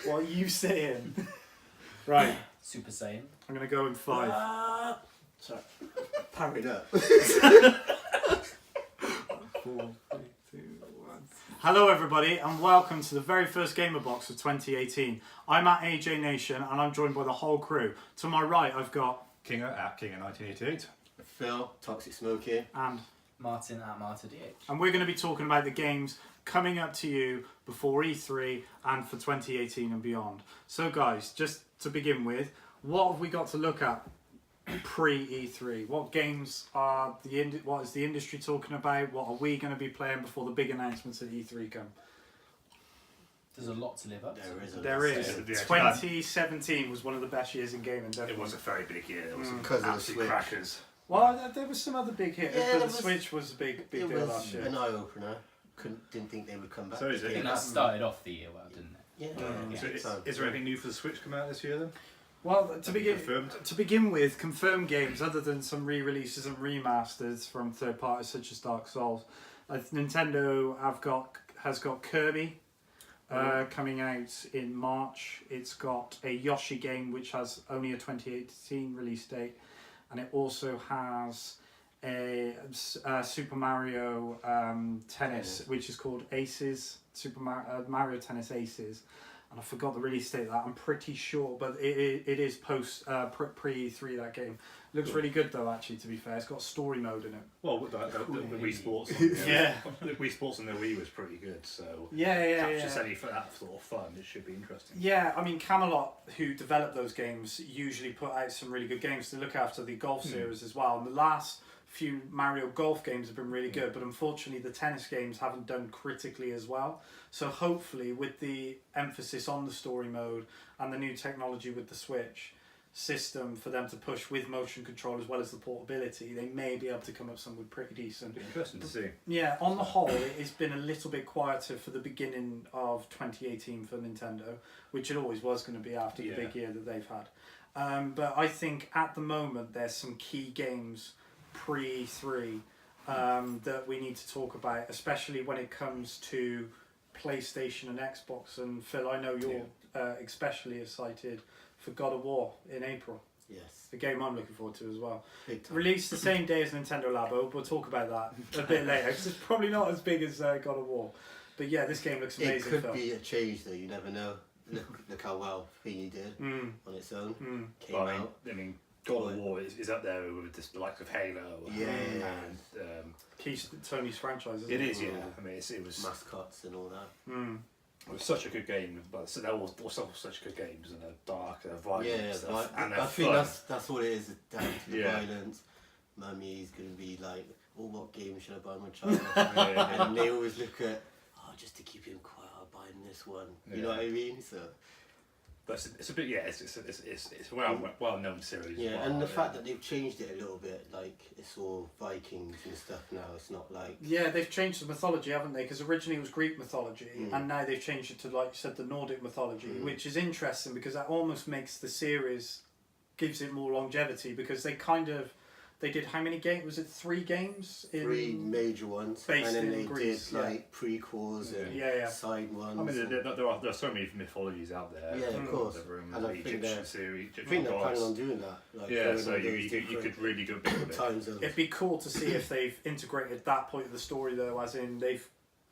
What are you saying? Right. Super Saiyan. I'm going to go in 5. Sorry. Parried up. 4, 3, 2, 1. Hello everybody and welcome to the very first Gamer Box of 2018. I'm at AJ Nation and I'm joined by the whole crew. To my right I've got Kinger at Kinger1988. Phil, Toxic Smoky. and Martin at MartyDH. and we're going to be talking about the games coming up to you before E3 and for 2018 and beyond. So guys, just to begin with, what have we got to look at pre-E3? What games are what is the industry talking about? What are we going to be playing before the big announcements at E3 come? There's a lot to live up to. There is. Yeah. 2017 was one of the best years in gaming, definitely. It was a very big year. There was some Because of the absolute Switch. crackers. Well, there was some other big hits, Yeah, but there the was- Switch was a big It deal was last year. an eye-opener. Didn't think they would come back. So is it? I think that started off the year well, didn't it? Yeah. Mm. So So- is there anything new for the Switch coming out this year then? Well, to Confirmed? begin with, confirmed games other than some re-releases and remasters from third parties such as Dark Souls. Nintendo has got Kirby coming out in March. It's got a Yoshi game which has only a 2018 release date, and it also has a Super Mario Tennis, which is called Aces, Mario Tennis Aces. And I forgot the release date of that. I'm pretty sure, but it is post pre-E3 that game. Looks really good though, actually. To be fair, it's got story mode in it. Well, the Wii Sports. Yeah. The Wii Sports and the Wii was pretty good. So Yeah. any for that sort of fun, it should be interesting. Yeah, I mean Camelot, who develop those games, usually put out some really good games to look after the golf series as well. And the last few Mario Golf games have been really good, but unfortunately the tennis games haven't done critically as well. So hopefully with the emphasis on the story mode and the new technology with the Switch system for them to push with motion control as well as the portability, they may be able to come up with something pretty decent. It'll be interesting to see. Yeah, on the whole, it's been a little bit quieter for the beginning of 2018 for Nintendo, which it always was going to be after the big year that they've had. But I think at the moment there's some key games pre-3 that we need to talk about, especially when it comes to PlayStation and Xbox. And Phil, I know you're especially excited for God of War in April. Yes. The game I'm looking forward to as well. Big time. Released the same day as Nintendo Labo. We'll talk about that a bit later because it's probably not as big as God of War. But yeah, this game looks amazing. It could Phil. be a change though. You never know. Look how well Feeney did on its own. Came Well, out. I mean, God of War is up there with the likes of Halo. Key Tony's franchise, isn't It it? is, yeah. I mean, it was Mascots and all that. It was such a good game, but they're all such good games, and they're dark, they're violent, Yeah, stuff, and I they're think fun. that's what it is. Down to the Yeah. violence. Mummy's gonna be like, "Oh, what game should I buy my child?" And they always look at, "Oh, just to keep him quiet, I'll buy him this one." You know what I mean? So. But it's a bit, yeah. It's a well known series. Yeah, as well, and the fact that they've changed it a little bit, like it's all Vikings and stuff now. It's not like Yeah, they've changed the mythology, haven't they? Because originally it was Greek mythology, and now they've changed it to, like you said, the Nordic mythology, which is interesting because that almost makes the series, gives it more longevity because they did how many games? Was it 3 games? 3 major ones, based and then in they Greece, did like prequels and side ones. I mean, there are so many mythologies out there. Yeah, of course. And I the think Egyptian series. I think they're planning on doing that. Like, Yeah, going so on those you different could really go big with it. time zones. It'd be cool to see if they've integrated that point of the story though, as in they've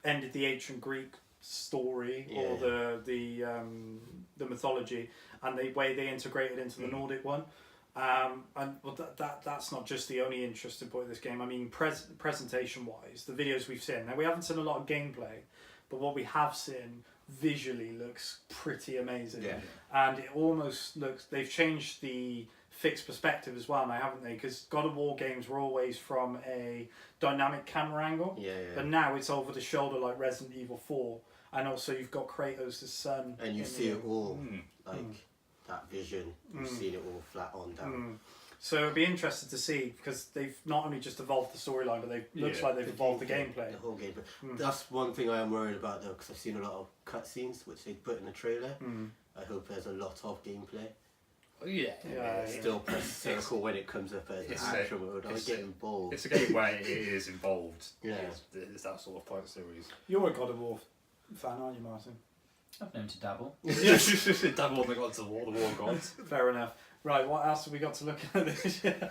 ended the ancient Greek story or the mythology, and the way they integrate it into the Nordic one. And well, that's not just the only interesting point of this game. I mean, presentation wise, the videos we've seen. Now we haven't seen a lot of gameplay, but what we have seen visually looks pretty amazing. Yeah. And it almost looks, they've changed the fixed perspective as well now, haven't they? Because God of War games were always from a dynamic camera angle, but now it's over the shoulder like Resident Evil 4, and also you've got Kratos' son, and you see it all like that vision. You've seen it all flat on down. So it'd be interesting to see because they've not only just evolved the storyline, but looks like they've evolved the gameplay. The whole game. But that's one thing I am worried about though, because I've seen a lot of cutscenes which they put in the trailer. I hope there's a lot of gameplay. Still press circle when it comes up as an actual mode. I'm getting bored. It's a game where it is involved. Yeah. It's that sort of fight series. You're a God of War fan, aren't you, Martin? I've known to dabble. Double on the gods of war, the war gods. Fair enough. Right, what else have we got to look at this year?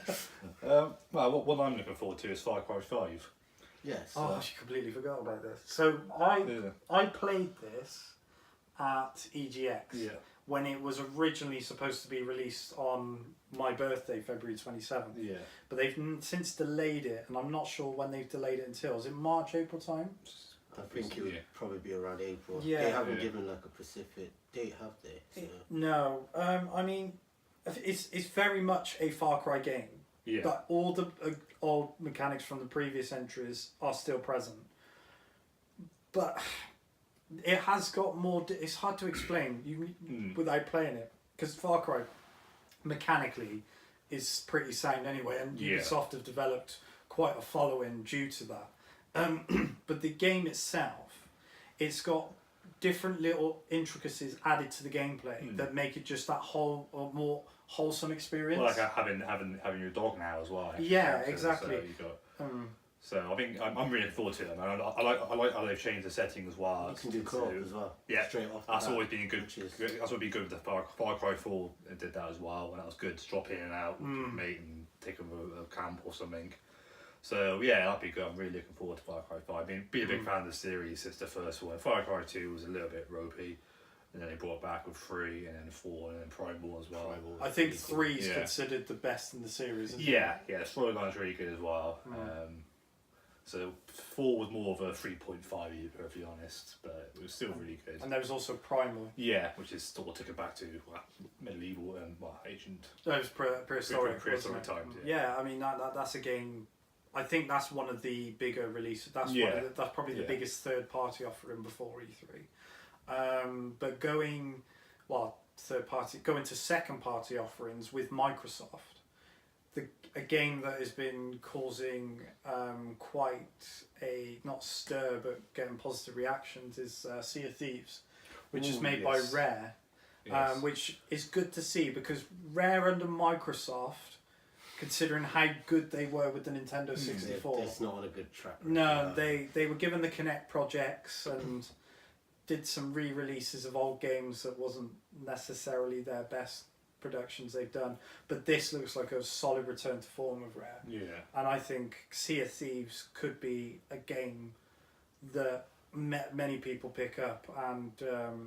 Well, what I'm looking forward to is Far Cry 5. Yes. Oh, I actually completely forgot about this. So I played this at EGX when it was originally supposed to be released on my birthday, February 27th. Yeah. But they've since delayed it, and I'm not sure when they've delayed it until. Is it March, April time? I think it would probably be around April. Yeah. They haven't given like a specific date, have they? So. No. I mean, it's very much a Far Cry game. Yeah. But all the old mechanics from the previous entries are still present. But it has got more. It's hard to explain without playing it, because Far Cry mechanically is pretty sound anyway, and Ubisoft have developed quite a following due to that. But the game itself, it's got different little intricacies added to the gameplay that make it just that whole or more wholesome experience. Well, like having your dog now as well. Yeah, exactly. So you got. So I think I'm really looking forward to it, man. I like how they've changed the setting as well. You can do co-op as well. Yeah, straight off. That's always been good. That's what been good with the Far Cry 4. It did that as well, and that was good to drop in and out with your mate and take them to a camp or something. So yeah, that'd be good. I'm really looking forward to Far Cry 5. I mean, be a big fan of the series since the first one. Far Cry 2 was a little bit ropey, and then they brought it back with 3, and then 4, and then Primal as well. I think 3 is considered the best in the series. Isn't it? The storyline's really good as well. So 4 was more of a 3.5, to be perfectly honest, but it was still really good. And there was also Primal. Yeah, which is sort of took it back to medieval and ancient. That was prehistoric. Prehistoric times. Yeah, I mean that's a game. I think that's one of the bigger releases. That's that's probably the biggest third-party offering before E3. But going to second-party offerings with Microsoft, a game that has been causing quite a not stir but getting positive reactions is Sea of Thieves, which is made by Rare, which is good to see because Rare under Microsoft, considering how good they were with the Nintendo 64. It's not on a good track. No, they were given the Kinect projects and did some re-releases of old games that wasn't necessarily their best productions they've done. But this looks like a solid return to form of Rare. Yeah. And I think Sea of Thieves could be a game that many people pick up. And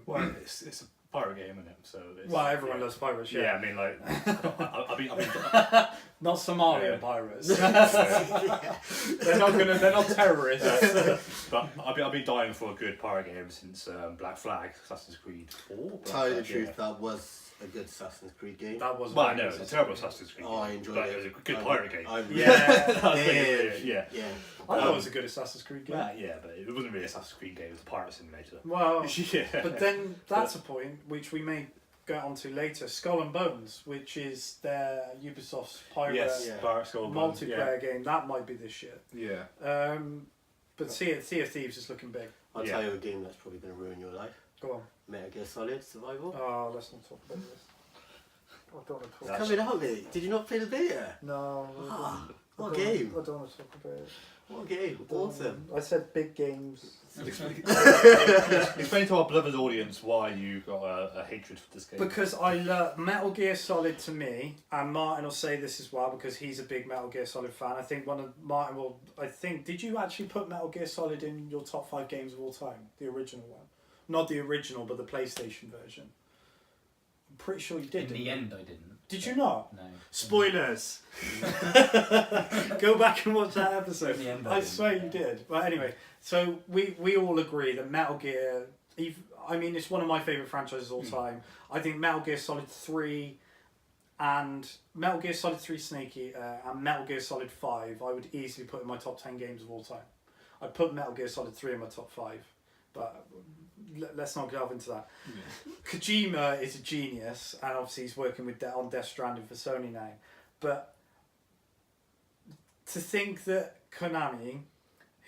well, it's a pirate game, isn't it? So everyone loves pirates. Yeah, I mean, like, I mean, not Somalian pirates. They're not terrorists. But I've been dying for a good pirate game since Black Flag, Assassin's Creed 4. Tell you the truth, that was a good Assassin's Creed game. That was. Well, no, it was a terrible Assassin's Creed game. I enjoyed but it. It was a good pirate game. Yeah. I thought it was a good Assassin's Creed game. Yeah, but it wasn't really Assassin's Creed game. It was a pirate simulator. Well, but then that's a point which we may get onto later. Skull and Bones, which is their Ubisoft's pirate multiplayer game, that might be this year. Yeah. But Sea of Thieves is looking big. I'll tell you a game that's probably going to ruin your life. Go on. Metal Gear Solid Survival. Oh, let's not talk about this. I don't want to talk. It's coming out, mate. Did you not play the beta? No. What game? I don't want to talk about it. What game? Awesome. I said big games. Explain to our beloved audience why you got a hatred for this game. Because I love Metal Gear Solid to me, and Martin will say this as well because he's a big Metal Gear Solid fan. I think did you actually put Metal Gear Solid in your top 5 games of all time? The original one. Not the original, but the PlayStation version. I'm pretty sure you did. In the end, I didn't. Did you not? No. Spoilers! Go back and watch that episode. In the end, I swear you did. But anyway, so we all agree that Metal Gear... it's one of my favourite franchises of all time. I think Metal Gear Solid 3 and Metal Gear Solid 3 Snake Eater and Metal Gear Solid 5 I would easily put in my top 10 games of all time. I'd put Metal Gear Solid 3 in my top 5. But let's not delve into that. Yeah. Kojima is a genius, and obviously he's working on Death Stranding for Sony now. But to think that Konami,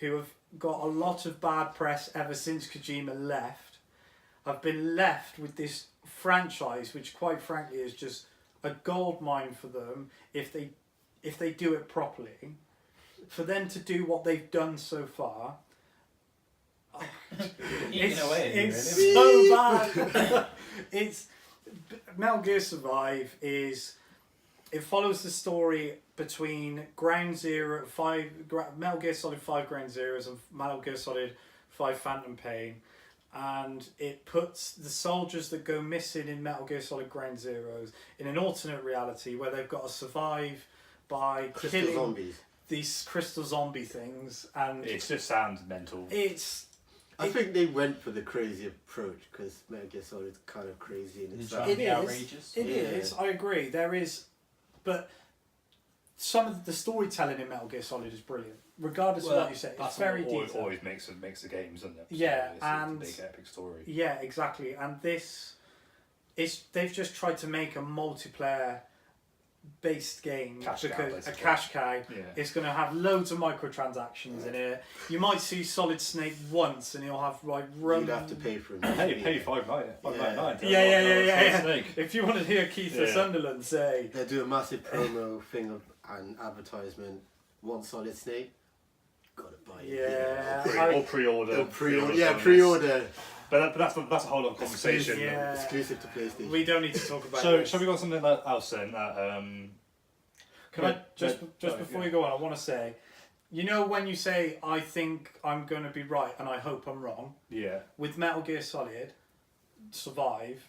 who have got a lot of bad press ever since Kojima left, have been left with this franchise, which quite frankly is just a gold mine for them if they do it properly. For them to do what they've done so far, Eating away. It's Really. so bad. It's Metal Gear Survive is. It follows the story between Metal Gear Solid 5 Ground Zeroes and Metal Gear Solid 5 Phantom Pain, and it puts the soldiers that go missing in Metal Gear Solid Ground Zeroes in an alternate reality where they've got to survive by Crystal killing zombies. these crystal zombie things, and It just sounds mental. I think they went for the crazy approach because Metal Gear Solid's kind of crazy in It's itself. trying to It be is. outrageous. It is. I agree. There is, but some of the storytelling in Metal Gear Solid is brilliant, regardless of what you say. It's That's very what detailed. always makes the games, doesn't it? Yeah, it's and- a big epic story. Yeah, exactly. And this is they've just tried to make a multiplayer based game Cash cow, because a basically. cash cow. Yeah. It's going to have loads of microtransactions in it. You might see Solid Snake once, and he'll have like You'd have to pay for him. Pay $5.99. Yeah. Snake. If you want to hear Keith Yeah. Sunderland say, They do a massive promo thing of an advertisement. Want Solid Snake? Gotta buy it. Yeah. Or pre-order. Pre-order. But that's a whole other conversation. Yeah. Exclusive to PlayStation. we don't need to talk about So, this. shall we go on something else then? Can I just before you go on, I want to say, you know, when you say I think I'm going to be right and I hope I'm wrong Yeah. with Metal Gear Solid Survive,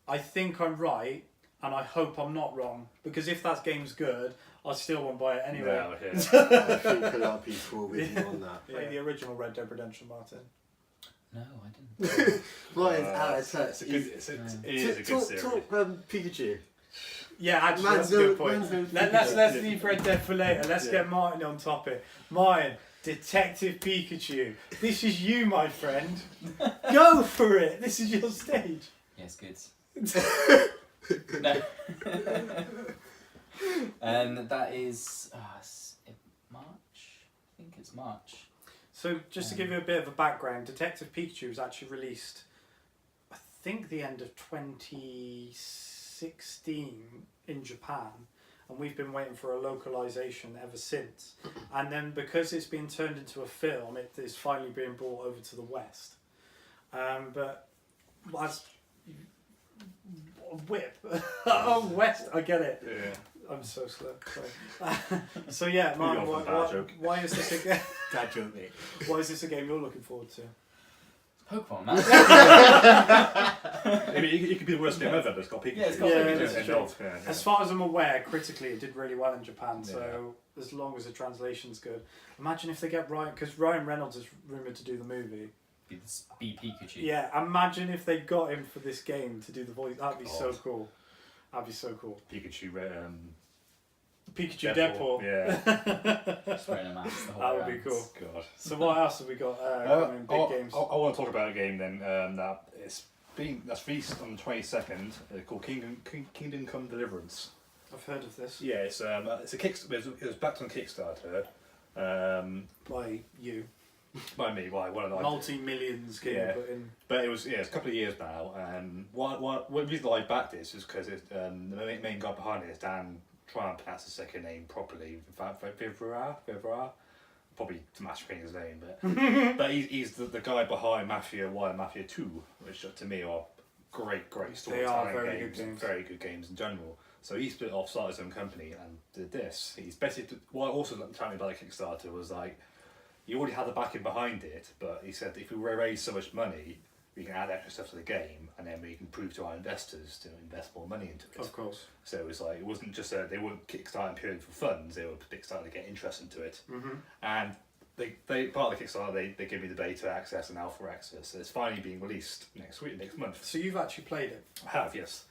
I think I'm right and I hope I'm not wrong, because if that game's good, I still won't buy it anyway. No, yeah. I think a lot of people will with you on that. Like the original Red Dead Redemption, Martin. No, I didn't. What is out of touch? It's a good. It is a good series. Talk Pikachu. Yeah, actually, Man's that's a good no- point. man's no Let's Pikachu. leave Red Dead for later. Let's Yeah. get Martin on topic. Martin, Detective Pikachu. This is you, my friend. Go for it. This is your stage. Yes, good. No. And that is March. I think it's March. So, just to give you a bit of a background, Detective Pikachu was actually released, I think, the end of 2016 in Japan, and we've been waiting for a localization ever since. And then, because it's been turned into a film, it is finally being brought over to the West. But as whip, oh West, I get it. Yeah. I'm so slow. Sorry. So yeah, Martin, Pretty often bad joke. why is this a game? Dad joke, mate. Why is this a game you're looking forward to? Pokemon, man. I mean, it could be the worst game ever, but it's got Pikachu. Yeah, it's got Pikachu. It's Yeah. involved, yeah. As far as I'm aware, critically it did really well in Japan. So as long as the translation's good, imagine if they get Ryan, because Ryan Reynolds is rumored to do the movie. Be Pikachu. Yeah, imagine if they got him for this game to do the voice. That'd be so God. cool. That'd be so cool. Pikachu, Pikachu Deadpool. Yeah. Just wearing a mask the whole That would be round. cool. God. So what else have we got coming? Big games. I want to talk about a game then that's released on the 22nd called Kingdom Come Deliverance. I've heard of this. Yeah, it's a Kickstarter. It was backed on Kickstarter. By you. By me, one of the Multi-millions getting Yeah. put in. But it's a couple of years now, and one reason I backed this is because the main guy behind it is Dan. Try and pronounce his second name properly. Vivra. Probably massacring his name, but he's the guy behind Mafia 1 and Mafia 2, which to me are great They are storytelling very games, good games. very good games in general. So he split off, started his own company, and did this. He's basically what also told me about the Kickstarter was like he already had the backing behind it, but he said if we raise so much money, we can add extra stuff to the game, and then we can prove to our investors to invest more money into it. Of course. So it was like it wasn't just they weren't kickstarting purely for funds; they were kickstarting to get interest into it. Mm-hmm. And they part of the Kickstarter they give me the beta access and alpha access. So it's finally being released next month. So you've actually played it. I have, yes.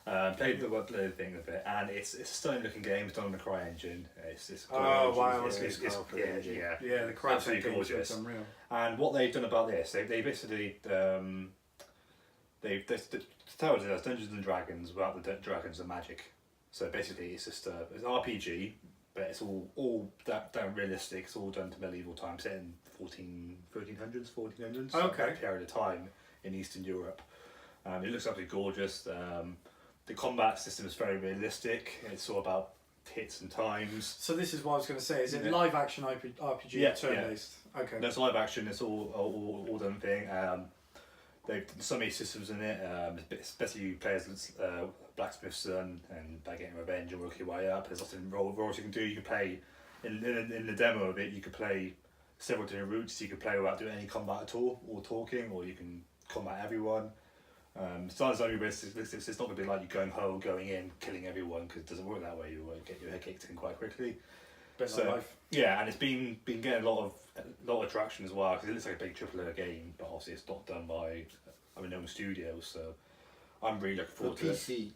Played the thing of it, and it's a stunning looking game. It's done on the Cry engine. It's Oh, wow, It's, it's it's, powerful yeah, engine. yeah. Yeah, the crowd Absolutely games gorgeous. look unreal. And what they've done about this, they basically they tell us Dungeons and Dragons without the dragons and magic. So basically, it's just it's RPG, but it's all down realistic. It's all done to medieval times, set in 1300s, 1400s. Okay. That period of time in Eastern Europe. It looks absolutely gorgeous. The combat system is very realistic. It's all about hits and times. So this is what I was going to say. Is it Yeah. live action RPG Yeah, turn-based? Okay. No, it's live action. It's all done thing. They've so many systems in it. Especially you play as blacksmith's son, and by getting revenge and work your way up. There's lots of roles you can do. You can play in the demo of it. You could play several different routes. You could play without doing any combat at all, or talking, or you can combat everyone. It's not only it's not going to be like you going home, going in, killing everyone, because it doesn't work that way. You will get your head kicked in quite quickly. Bit like life. Yeah, and it's been getting a lot of traction as well, because it looks like a big AAA game, but obviously it's not done by known studios. So I'm really looking forward to it. PC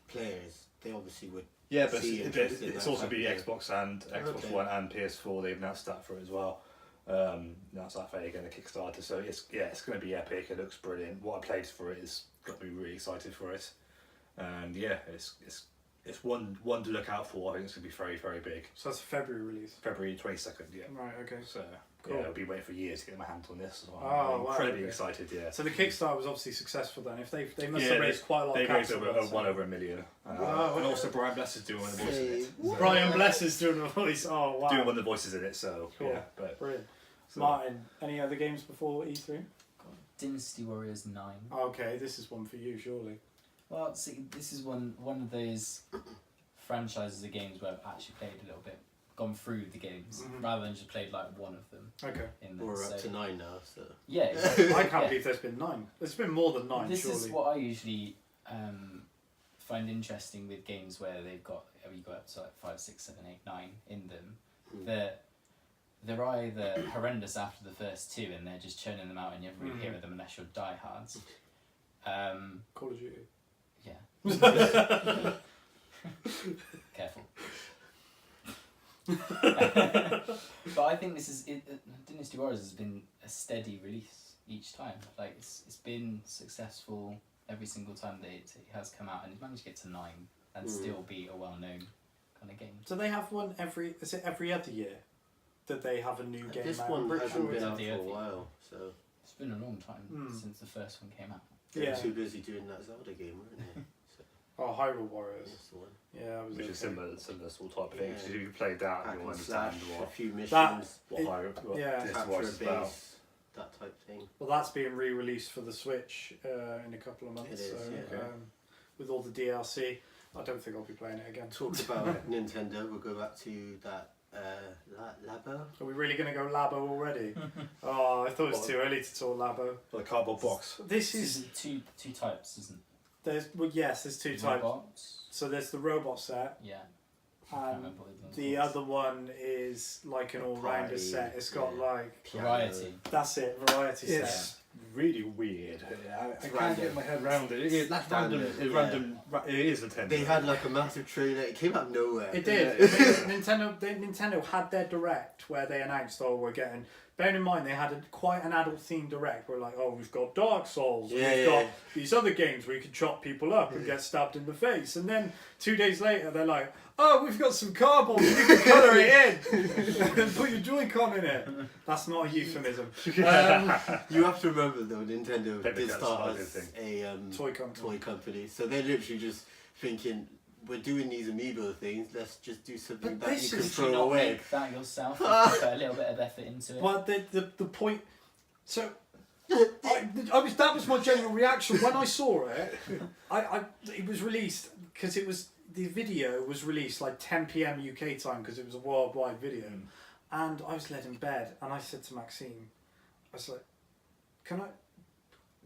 players, they obviously would. Yeah, but see it's also be game. Xbox and Xbox One and PS4. They've announced that for it as well. That's that for again, the Kickstarter. So it's going to be epic. It looks brilliant. What I played for it has got me really excited for it, and yeah, it's one to look out for. I think it's going to be very, very big. So that's a February release. February 22nd. Yeah. Right. Okay. So Cool. yeah, I'll be waiting for years to get my hands on this. So Oh, I'm wow, incredibly okay. excited. Yeah. So the Kickstarter was obviously successful then. If they must Yeah, have raised quite a lot They of raised capital. over $1 million. Wow. And also Brian Bless is doing one of the voices in it. Say Brian Bless is doing the voice. Oh wow. Doing one of the voices in it. So Cool. yeah, but Brilliant. so, Martin, any other games before E3? Dynasty Warriors 9. Okay, this is one for you, surely. Well, see, this is one of those franchises of games where I've actually played a little bit, gone through the games, Mhm. rather than just played like one of them. Okay. In them. We're up So, to 9 now, so. yeah, exactly. I can't Yeah. believe there's been 9. There's been more than 9, This surely. is what I usually find interesting with games where they've got you go up to like 5, 6, 7, 8, 9 in them. They're either horrendous after the first 2 and they're just churning them out and you never really hear of them unless you're diehards. Call of Duty. Yeah. Careful. But I think this is Dynasty Warriors has been a steady release each time. Like it's been successful every single time that it has come out, and it's managed to get to 9 and still be a well-known kind of game. So they have one every other year that they have a new game This out? one I'm pretty hasn't sure been it's- out for a while, so. It's been a long time since the first one came out. They were Yeah. too busy doing that Zelda game, weren't they? So, Oh, Hyrule Warriors. that's the one. Yeah, I was which is okay. similar sort of type of thing. Yeah. So if you play that, Hack you'll and slash, understand a few missions, what yeah. this capture was a about. base, that type thing. Well, that's being re-released for the Switch in a couple of months. It is, so, yeah. with all the DLC, I don't think I'll be playing it again. Talk about Nintendo, we'll go back to that Labo. Are we really going to go Labo already? Oh, I thought it was too early to talk Labo. For the cardboard box. This This is is two types, isn't there's there's 2 it? types. Robots. So there's the robot set, Yeah. I can't and remember what the one's other one is like an all-rounder Party, set. It's got yeah. like Variety. that's it, variety set. It's really weird. I can't random. get my head around it. That's random. Random, It's yeah. random. It is Nintendo. They had like a massive trailer, it came out of nowhere. It did. Nintendo had their direct where they announced, "Oh, we're getting." Bearing in mind, they had quite an adult-themed direct. Where like, "Oh, we've got Dark Souls. And Yeah, we've yeah, got yeah. these other games where you can chop people up and get stabbed in the face." And then 2 days later, they're like, "Oh, we've got some cardboard. You can colour it in and put your Joy-Con in it." That's not a euphemism. You have to remember though, Nintendo Paper did cuts, start I as think. a Toy company. toy company, so they're literally just thinking, we're doing these amiibo things, let's just do something But that this you can is- Did you throw not away. make that yourself? You put a little bit of effort into it. But the point. So. That was my general reaction when I saw it. It was released because the video was released like 10 p.m. UK time because it was a worldwide video, and I was led in bed and I said to Maxine, I was like,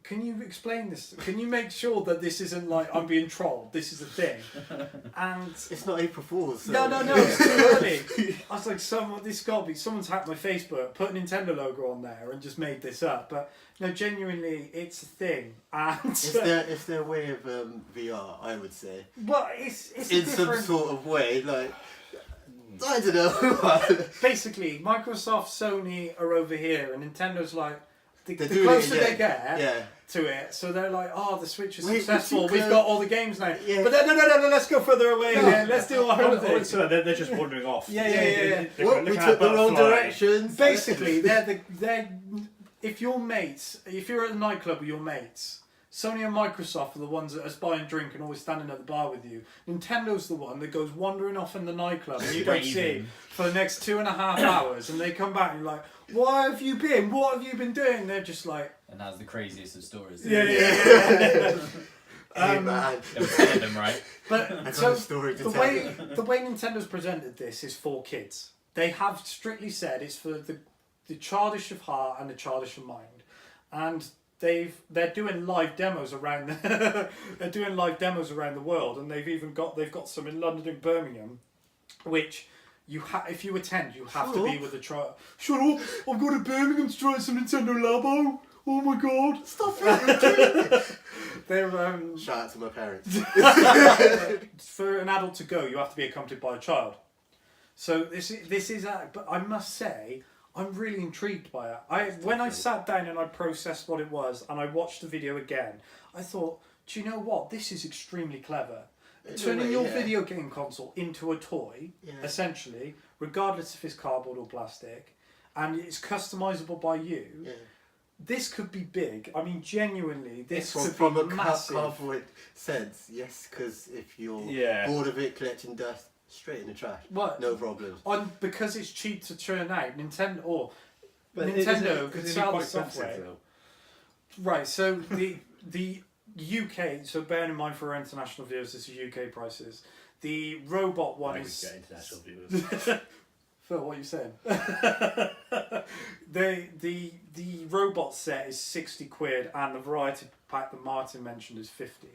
can you explain this? Can you make sure that this isn't like I'm being trolled? This is a thing, and It's not April Fool's. So. no, it's too early. I was like, someone's hacked my Facebook, put a Nintendo logo on there, and just made this up. But no, genuinely, it's a thing, and It's their way of VR, I would say. but it's a In some different. sort of way, like, I don't know. Basically, Microsoft, Sony are over here, and Nintendo's like the They're doing it closer again. they get Yeah. to it. So they're like, oh, the Switch is Wait, successful. but you We've could- got all the games now. Yeah. But then, no, let's go further away again. Let's do our own thing. So they're just wandering off. Yeah. They're What? We looking at took the wrong butterfly. directions. Basically, they're if your mates, if you're at a nightclub with your mates, Sony and Microsoft are the ones that are buying drink and always standing at the bar with you. Nintendo's the one that goes wandering off in the nightclub and you don't see for the next 2.5 hours, and they come back and you're like, "Why have you been? What have you been doing?" They're just like, and that's the craziest of stories. Yeah. Hey man, They were telling them, right? But I got so a story to the tell you. way Nintendo's presented this is for kids. They have strictly said it's for the childish of heart and the childish of mind, and they're doing live demos around they're doing live demos around the world, and they've got some in London and Birmingham, which if you attend you have to be with the trial. Shut up! I'm going to Birmingham to try some Nintendo Labo. Oh my god! Stop it! They're Shout out to my parents. for an adult to go, you have to be accompanied by a child. So this is but I must say, I'm really intrigued by it. When I sat down and I processed what it was and I watched the video again, I thought, do you know what? This is extremely clever. Turning your video game console into a toy, essentially, regardless if it's cardboard or plastic, and it's customizable by you. Yeah. This could be big. I mean, genuinely, this could from be a massive. cardboard sense, yes, because if you're bored of it collecting dust, straight in the trash. What? No problems. Because it's cheap to churn out, Nintendo could it's sell quite the software. expensive, though. Right, so the UK, so bearing in mind for our international viewers, this is UK prices. The robot one I is... could get international viewers. Phil, what are you saying? the robot set is 60 quid, and the variety pack that Martin mentioned is 50.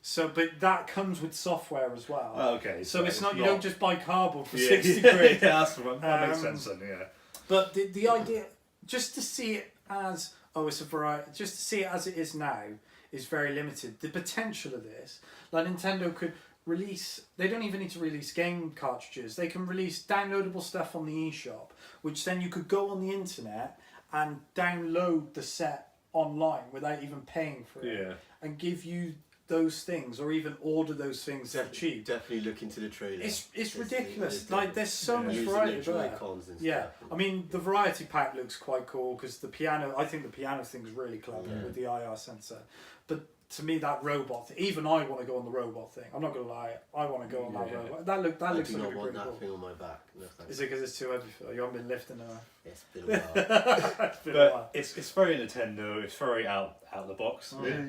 So, but that comes with software as well. Oh, okay. So it's not, you don't just buy cardboard for 60 yeah, quid. Yeah, that's the one. That makes sense then, yeah. But the idea, just to see it as, it's a variety, just to see it as it is now, is very limited. The potential of this, like Nintendo could release, they don't even need to release game cartridges. They can release downloadable stuff on the eShop, which then you could go on the internet and download the set online without even paying for it. Yeah. And give you those things, or even order those things for cheap. Definitely look into the trailer. It's ridiculous. Like, there's so much variety there. Yeah, I mean, the variety pack looks quite cool because the piano, I think the piano thing's really clever with the IR sensor. But to me, that robot thing, even I want to go on the robot thing. I'm not going to lie, I want to go on that robot. That looks like I do not pretty want that cool. thing on my back. No, Is it because it's too heavy for you? You haven't been lifting enough. It's been a while. It's been a while. But it's very Nintendo. It's very out of the box. Oh, yeah.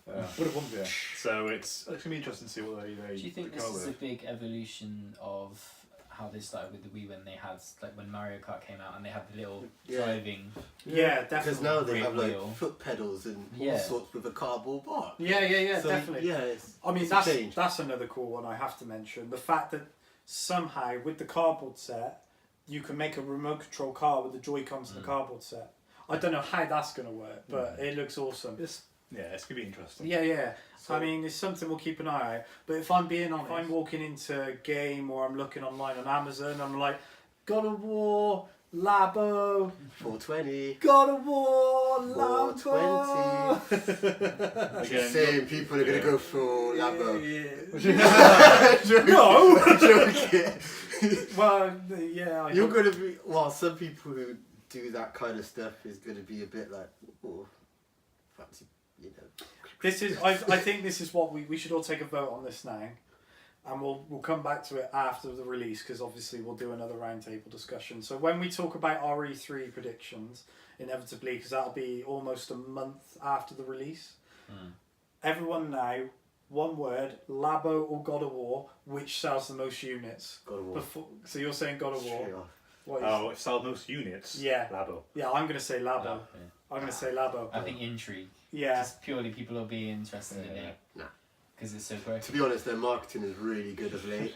Yeah. So it's going to be interesting to see what they Do you think come this up is a with. big evolution of how they started with the Wii when they had, like when Mario Kart came out and they had the little driving... Yeah, Because definitely. now they Rear have like wheel. foot pedals and all sorts with a cardboard box. Yeah, So, definitely. Yeah, it's, I mean, it's a that's change. that's another cool one I have to mention. The fact that somehow with the cardboard set, you can make a remote control car with the Joy-Cons and the cardboard set. I don't know how that's going to work, but it looks awesome. It's going to be interesting. Yeah. So- I mean, it's something we'll keep an eye out. But if I'm being honest, if I'm walking into a game or I'm looking online on Amazon, I'm like, God of War, Labo, 420. God of War, Labo. 420. Again, Saying people are going to go for Labo. No! Joking. Well, yeah. You're going to be... Well, some people who do that kind of stuff is going to be a bit like... Oh, fancy, you know. This is. I think this is what we should all take a vote on this now, and we'll come back to it after the release because obviously we'll do another roundtable discussion. So when we talk about our E3 predictions, inevitably because that'll be almost a month after the release. Everyone now, one word: Labo or God of War, which sells the most units? God of War. So you're saying God of War? Straight off. What is? Oh, it sold most units. Yeah. Labo. Yeah, I'm gonna say Labo. I'm gonna say Labo. I think intrigue. Yeah. Just purely people will be interested in it. Nah. Because it's so great. To be honest, their marketing is really good of late.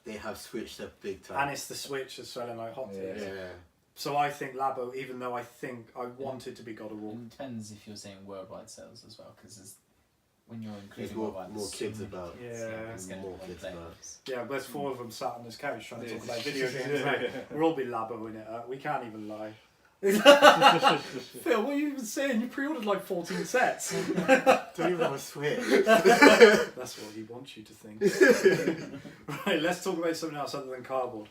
They have switched up big time. And it's the Switch that's selling like hotcakes. Yeah. So I think Labo, even though I think I wanted to be God of War. It depends if you're saying worldwide sales as well, because when you're There's including more worldwide, more there's so kids many about. kids, Yeah. it's gonna More be kids one about. Yeah, there's 4 of them sat on this couch trying to talk about video games. Right? We'll all be Laboing it up. We can't even lie. Phil, what are you even saying? You pre-ordered like 14 sets. Don't even have a Switch. That's what he wants you to think. Right, let's talk about something else other than cardboard.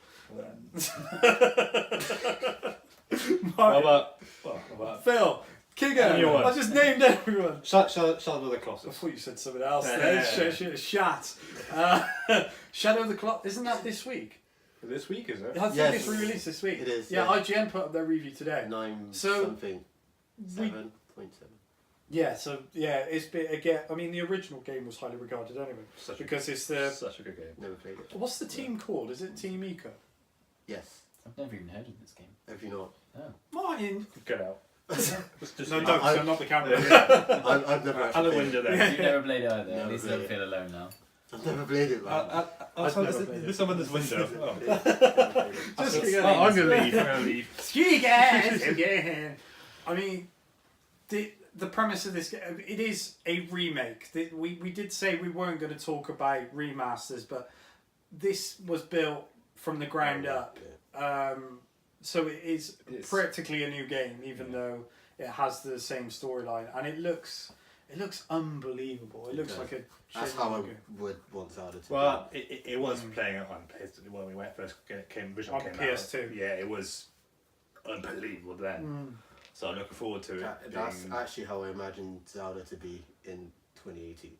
How about Phil, Kinger. I just named everyone. Shadow of the I Colossus. thought you said something else Yeah, there. yeah, Shat. Shadow of the Colossus. Isn't that this week? This week, is it? I think Yes. it's re-released this week. It is, Yeah, yeah. IGN put up their review today. 9 So, something. 7.7. Yeah, so yeah, it's been again. I mean, the original game was highly regarded anyway because it's the. Such a good game. Never played it. What's the team called? Is it Team Eco? Yes. I've never even heard of this game. Have you not? Martin. Get out. No, don't. So not the camera. I've never Out actually the played window it. there. You've never played it either. Never At least I played don't it. feel alone now. I've never played it, man. This someone this window. Just I'm gonna leave. You guys again. I mean, the premise of this game, it is a remake. We did say we weren't going to talk about remasters, but this was built from the ground up. So it's practically a new game, even though it has the same storyline, and it looks unbelievable. It looks like a. That's how I would want Zelda to Well, it was playing on PS when we first came On PS2. out. Yeah, it was unbelievable then. So I'm looking forward to it. That's actually how I imagine Zelda to be in 2018.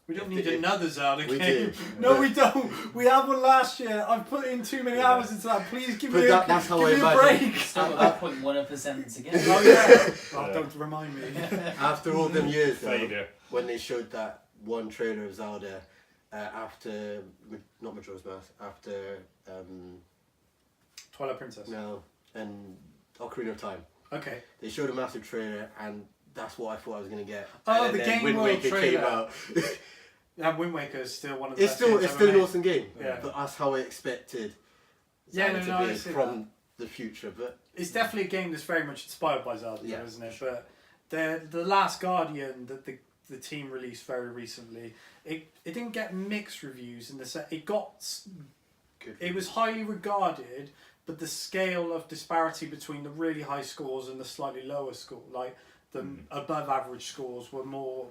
We don't need another Zelda We game. do. No, we don't. We had one last year. I've put in too many hours into that. Please give me that's how give me I a imagine. break. Still got that 0.1% again. Oh yeah. Oh, don't remind me. After all them years, There you though, go. when they showed that one trailer of Zelda, after not Majora's Mask, after Twilight Princess. no, and Ocarina of Time, Okay. they showed a massive trailer, and that's what I thought I was gonna get. Oh, and the then Game Wind World Waker trailer. came out. Yeah, Wind Waker is still one of the It's best still games it's ever still an made. awesome game, Yeah. but that's how I expected Yeah, Zelda no, to I be see from the future. But It's definitely a game that's very much inspired by Zelda, Yeah. isn't it? But the Last Guardian that the team released very recently, it didn't get mixed reviews in the set. It was highly regarded, but the scale of disparity between the really high scores and the slightly lower score, like the above average scores, were more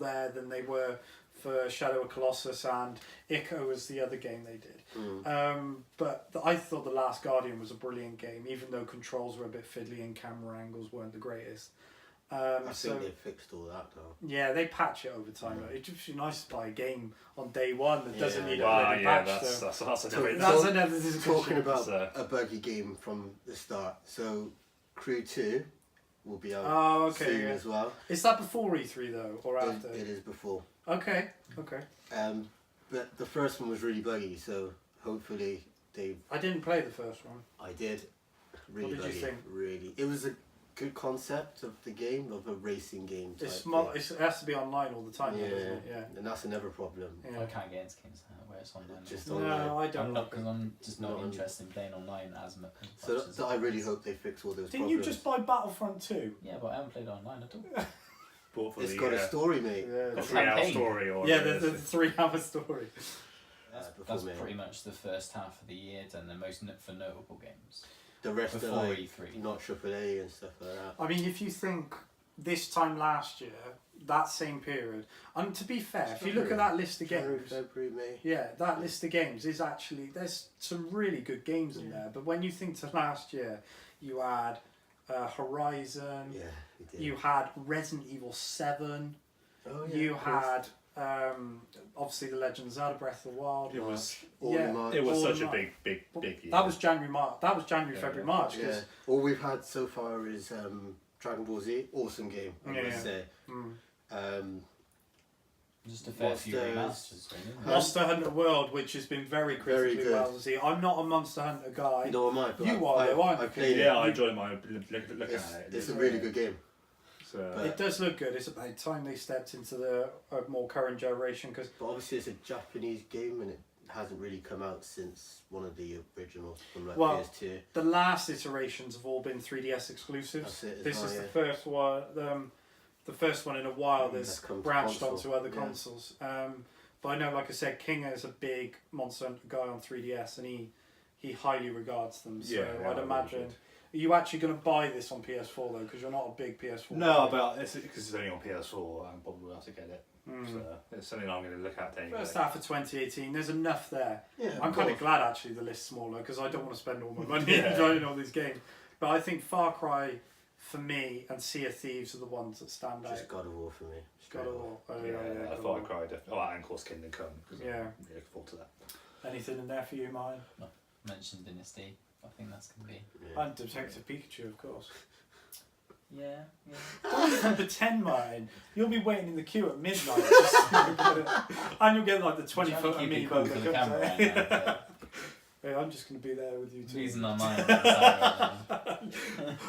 there than they were for Shadow of Colossus, and Ico was the other game they did. But I thought The Last Guardian was a brilliant game, even though controls were a bit fiddly and camera angles weren't the greatest. I think they fixed all that now. Yeah, they patch it over time. It's just nice to buy a game on day one that doesn't need a Wow, bloody yeah, patch. that's That's another discussion. Talking about So- a buggy game from the start. So, Crew 2 will be out Oh, okay. soon Yeah. as well. Is that before E3 though, or It after? is before. Okay. But the first one was really buggy, so hopefully I didn't play the first one. I did. Really What did you buggy, think? Really. It was a good concept of the game, of a racing game. It's type smart. thing. It has to be online all the time, though, Yeah, doesn't it? Yeah. and that's another problem. Yeah. I can't get into games where it's online. Just No, online. I don't. I'm not because I'm just not No. interested in playing online as much. So as I really hope they fix all those Didn't problems. you just buy Battlefront 2? Yeah, but I haven't played online at all. Bought for It's the, got a story, mate. Yeah. a 3-hour campaign. story or Yeah, whatever the it is. 3-hour story. That's before me. pretty much the first half of the year done the most for notable games. The rest are Before like E3. not AAA and stuff like that. I mean, if you think this time last year, that same period, and to be fair, if you look at that list of January, games, February, May. yeah, that list of games is actually, there's some really good games in there. But when you think to last year, you had Horizon, Yeah, we did. you had Resident Evil 7, Oh, yeah, you of course. had obviously The Legend of Zelda Breath of the Wild. It was All yeah, in March. it was all such in a March. big year. That was January, March. That was January, Yeah, February, yeah. March. Yeah. 'Cause All we've had so far is Dragon Ball Z. Awesome game, I Yeah, must yeah. say. Mm. Just a fair few Monsters. remasters, really. isn't it? Monster Hunter World, which has been very Very critically good. well received. I'm not a Monster Hunter guy. Nor am I. But You are, though, aren't I you? played Yeah, it. I enjoyed my looking It's, at it. it's a really good game. So, It does look good. It's about time they stepped into the more current generation because But obviously, it's a Japanese game and it hasn't really come out since one of the originals from like Well, PS2. the last iterations have all been 3DS exclusives. That's it as This well, is yeah. the first one. The first one in a while that's That's come to branched console, onto other yeah. consoles. But I know, like I said, King is a big Monster Hunter guy on 3DS, and he highly regards them. So Yeah, I'd really imagine. good. Are you actually going to buy this on PS4 though? Because you're not a big PS4. no, guy. but it's because it's only on PS4. I'm probably have to get it. So it's something I'm going to look at anyway. First half of 2018, there's enough there. Yeah, I'm kind of glad actually the list's smaller because I don't want to spend all my money Yeah. enjoying all these games. But I think Far Cry, for me, and Sea of Thieves are the ones that stand out. Just God of War for me. God of War. Oh, Yeah, God of Far War. Cry definitely. Oh, and of course Kingdom Come. Yeah. I'm really looking forward to that. Anything in there for you, Mine? Mentioned Dynasty. I think that's gonna be. Yeah. And Detective Pikachu, of course. Yeah. Don't even pretend, Martin. You'll be waiting in the queue at midnight, just, and you'll get like the 20-foot Keep it amiibo cool for the that comes camera out. right now. Yeah. Hey, I'm just going to be there with you too. Losing my mind. Right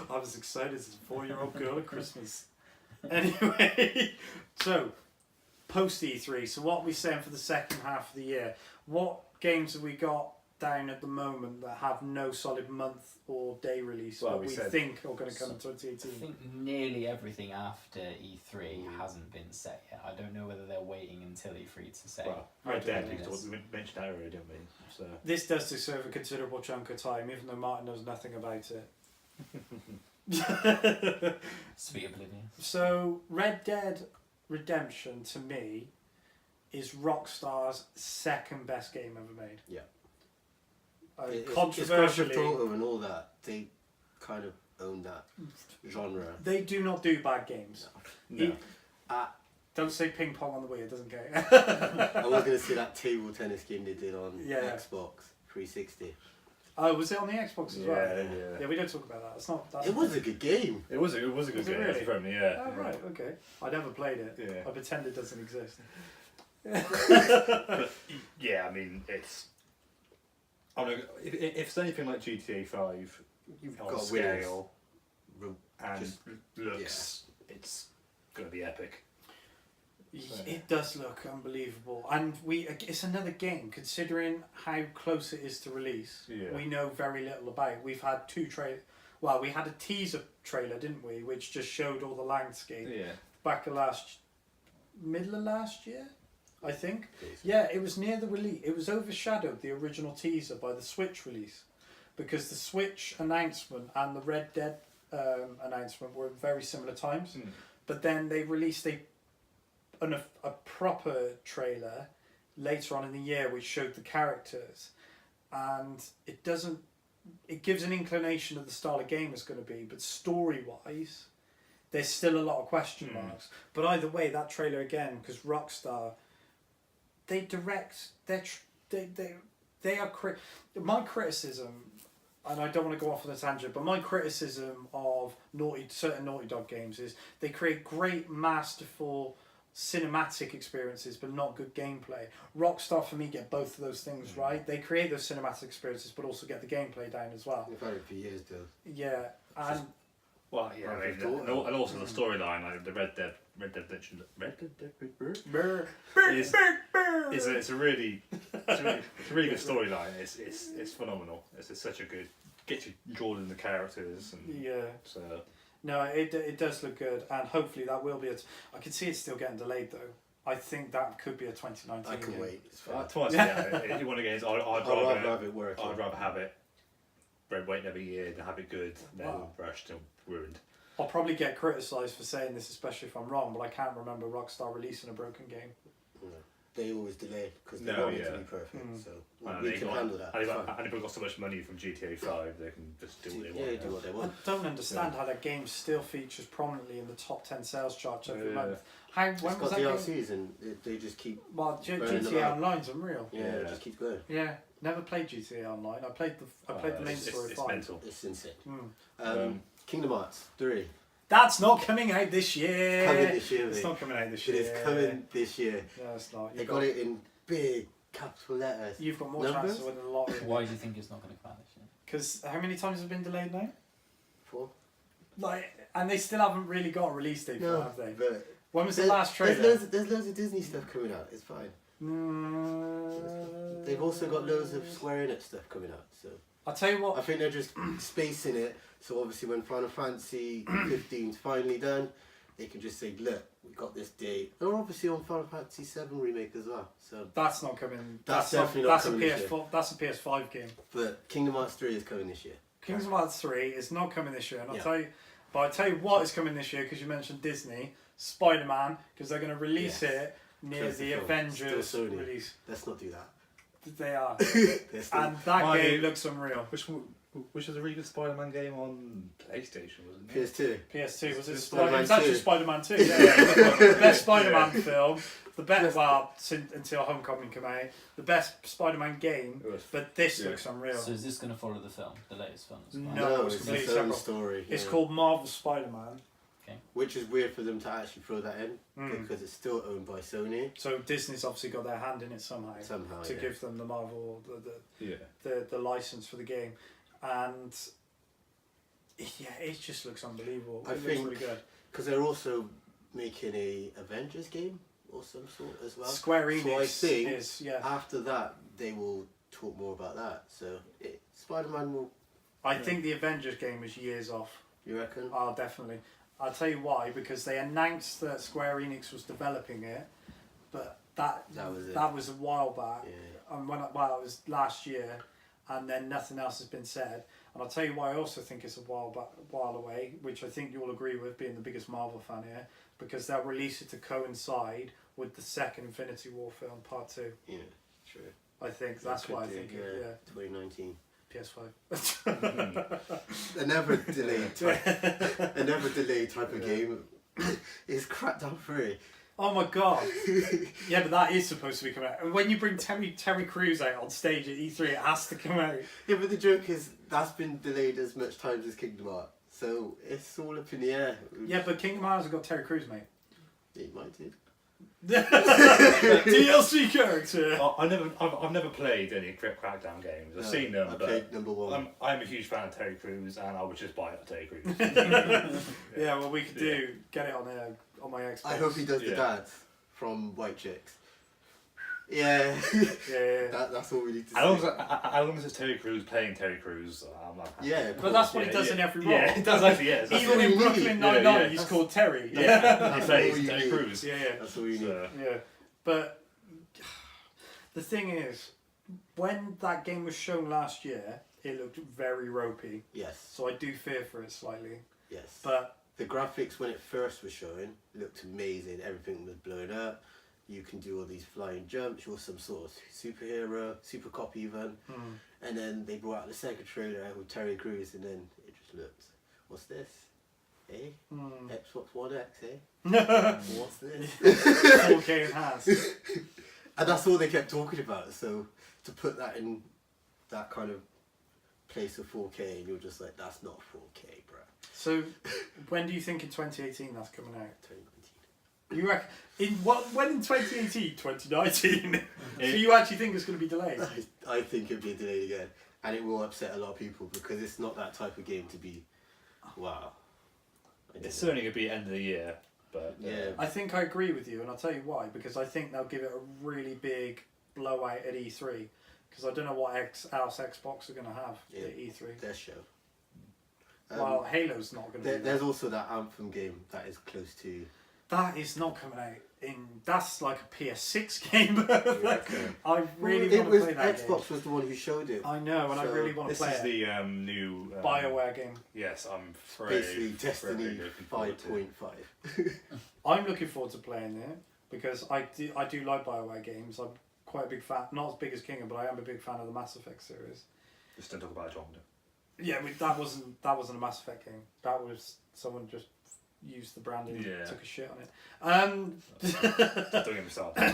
I was excited as a 4-year-old girl at Christmas. Anyway, so post E3. So what are we saying for the second half of the year? What games have we got down at the moment that have no solid month or day release? Well, what we we said- think are going to come in I 2018? think nearly everything after E3 hasn't been set yet. I don't know whether they're waiting until E3 to say. Well, I Red Dead, don't know. we mentioned that earlier, didn't we? So This does deserve a considerable chunk of time, even though Martin knows nothing about it. Sweet oblivion. So, Red Dead Redemption, to me, is Rockstar's second best game ever made. Yeah. Controversially, It's Grand Theft Auto and all that. They kind of own that genre. they do not do bad games. no. Don't say ping pong on the Wii, it doesn't count. I was going to say that table tennis game they did on Yeah. Xbox 360. Oh, was it on the Xbox as well? Yeah. Yeah, we don't talk about that. It's not. That's It was a good game. It was a good Was it game. really? Apparently, yeah. Oh, right, okay. I never played it. Yeah. I pretend it doesn't exist. But yeah, I mean, it's. I mean, if it's anything like GTA 5, You've on got scale winners. and Just- looks, it's gonna be epic. It does look unbelievable, and it's another game. Considering how close it is to release, Yeah. we know very little about. We've had Well, we had a teaser trailer, didn't we, which just showed all the landscape Yeah. back middle of last year, I think. Basically. Yeah, it was near the release. It was overshadowed, the original teaser, by the Switch release, because the Switch announcement and the Red Dead announcement were at very similar times. Mm. But then they released a proper trailer later on in the year which showed the characters, and it gives an inclination of the style of game it's going to be, but story wise there's still a lot of question marks. But either way, that trailer again, because Rockstar, they direct, they are my criticism, and I don't want to go off on a tangent, but my criticism of certain Naughty Dog games is they create great, masterful cinematic experiences but not good gameplay. Rockstar, for me, get both of those things right. They create those cinematic experiences but also get the gameplay down as well. We've had it for years though. Yeah, and Well, yeah, I mean, and also the storyline, like the Red Dead Redemption, it's a really good storyline. It's phenomenal. It's such a good, gets you drawn in the characters, and yeah. so No, it does look good, and hopefully that will be I can see it's still getting delayed though. I think that could be a 2019 I can game. wait. It's fine. twice. Yeah, one of the games I'd rather rather have it working. I'd rather have it. Wait every year to have it good, then Wow. rushed and ruined. I'll probably get criticised for saying this, especially if I'm wrong, but I can't remember Rockstar releasing a broken game. No. They always delay because they No, want it to yeah. be perfect. So And we can handle that. And It's fine. they've got so much money from GTA 5, they can just do what they Yeah, want. do what they I want. don't understand how that game still features prominently in the top 10 sales charts every Yeah. month. When It's was got that game? DLCs and they just keep. Well, burning them GTA out. Online's unreal. Yeah, it Yeah. just keeps going. Yeah, never played GTA Online. I played the main story It's 5. mental. It's insane. Mm. Kingdom Hearts 3. That's not coming out this year. Coming this year, It's mate. not coming out this It year. is coming this year. No, it's not. They got it in big capital letters. You've got more Numbers? chances of winning the lottery. Why do you think it's not going to come out this year? Because how many times has it been delayed now? 4. And they still haven't really got a release date for it, No, have they? but When was the last trailer? there's loads of Disney stuff coming out. It's fine. They've also got loads of Square Enix stuff coming out. So I'll tell you I what. think they're just spacing it. So obviously when Final Fantasy 15's finally done, they can just say, look, we got this date. They're obviously on Final Fantasy 7 remake as well. So, That's not coming. That's definitely not that's coming a this PS4. That's a PS5 game. but Kingdom Hearts 3 is coming this year. Kingdom Hearts 3 is not coming this year, and Yeah. I'll tell you what is coming this year, because you mentioned Disney, Spider-Man, because they're going to release Yes. it near Close the the film. Avengers Still Sony. release. Let's not do that. They are, They're still- and that Why- game looks unreal. Which one which was a really good Spider-Man game on PlayStation, wasn't it? PS2. PS2 was it? Spider-Man It was actually 2. Spider-Man 2. Yeah, the best Spider-Man film. The best, until Homecoming came out, the best Spider-Man game. But this looks unreal. So is this going to follow the film, the latest film? No, it's completely its own separate. story. It's called Marvel Spider-Man. Which is weird for them to actually throw that in because it's still owned by Sony. So Disney's obviously got their hand in it somehow to give them the Marvel the license for the game, and it just looks unbelievable. It looks really good because they're also making a Avengers game or some sort as well. Square Enix so I think is after that they will talk more about that. So Spider-Man will. I think the Avengers game is years off. You reckon? Oh, definitely. I'll tell you why, because they announced that Square Enix was developing it, but that was a while back, and it was last year, and then nothing else has been said. And I'll tell you why I also think it's a while away, which I think you'll agree with, being the biggest Marvel fan here, because they'll release it to coincide with the second Infinity War film, Part 2. Yeah, true. I think that's why I think 2019. PS5. Another delayed type of game is Crackdown 3. Oh my god! Yeah, but that is supposed to be coming out. And when you bring Terry Crews out on stage at E3, it has to come out. Yeah, but the joke is that's been delayed as much times as Kingdom Hearts, so it's all up in the air. Yeah, but Kingdom Hearts has got Terry Crews, mate. It might do. DLC character. I've never played any Crackdown games. I've seen them. I played number 1. I'm a huge fan of Terry Crews, and I would just buy it for Terry Crews. Yeah, well, we could get it on my Xbox. I hope he does the dance from White Chicks. Yeah. That's all we need to see. As long as it's Terry Crews playing Terry Crews, I'm like. Yeah, but that's what he does in every role. Yeah, it does actually. Yeah, even in Brooklyn Nine-Nine, he's called Terry. Yeah, he plays Terry Crews. Yeah. That's all you need. Yeah, but the thing is, when that game was shown last year, it looked very ropey. Yes. So I do fear for it slightly. Yes. But the graphics when it first was showing looked amazing. Everything was blown up. You can do all these flying jumps. You're some sort of superhero, super cop even. And then they brought out the second trailer with Terry Crews, and then it just looked, what's this? Xbox One X, What's this? 4K enhanced. And that's all they kept talking about. So to put that in that kind of place of 4K, and you're just like, that's not 4K, bruh. So when do you think in 2018 that's coming out? 2019. You reckon when in 2018, 2019? So you actually think it's going to be delayed? I think it'll be delayed again, and it will upset a lot of people because it's not that type of game to be. Wow. It's certainly going to be end of the year, but yeah. I think I agree with you, and I'll tell you why. Because I think they'll give it a really big blowout at E3. Because I don't know what else Xbox are going to have at E3. Their show. Well, Halo's not going to be there's also that Anthem game that is close to. That is not coming out in. That's like a PS6 game. I really want to play that game. Xbox was the one who showed it. I know, and I really want to play it. This is the new BioWare game. Yes, I'm basically Destiny 5.5. I'm looking forward to playing it because I do like BioWare games. I'm quite a big fan. Not as big as Kingham, but I am a big fan of the Mass Effect series. Just don't talk about John. Yeah, that wasn't a Mass Effect game. That was someone just used the branding and took a shit on it. Don't get me started.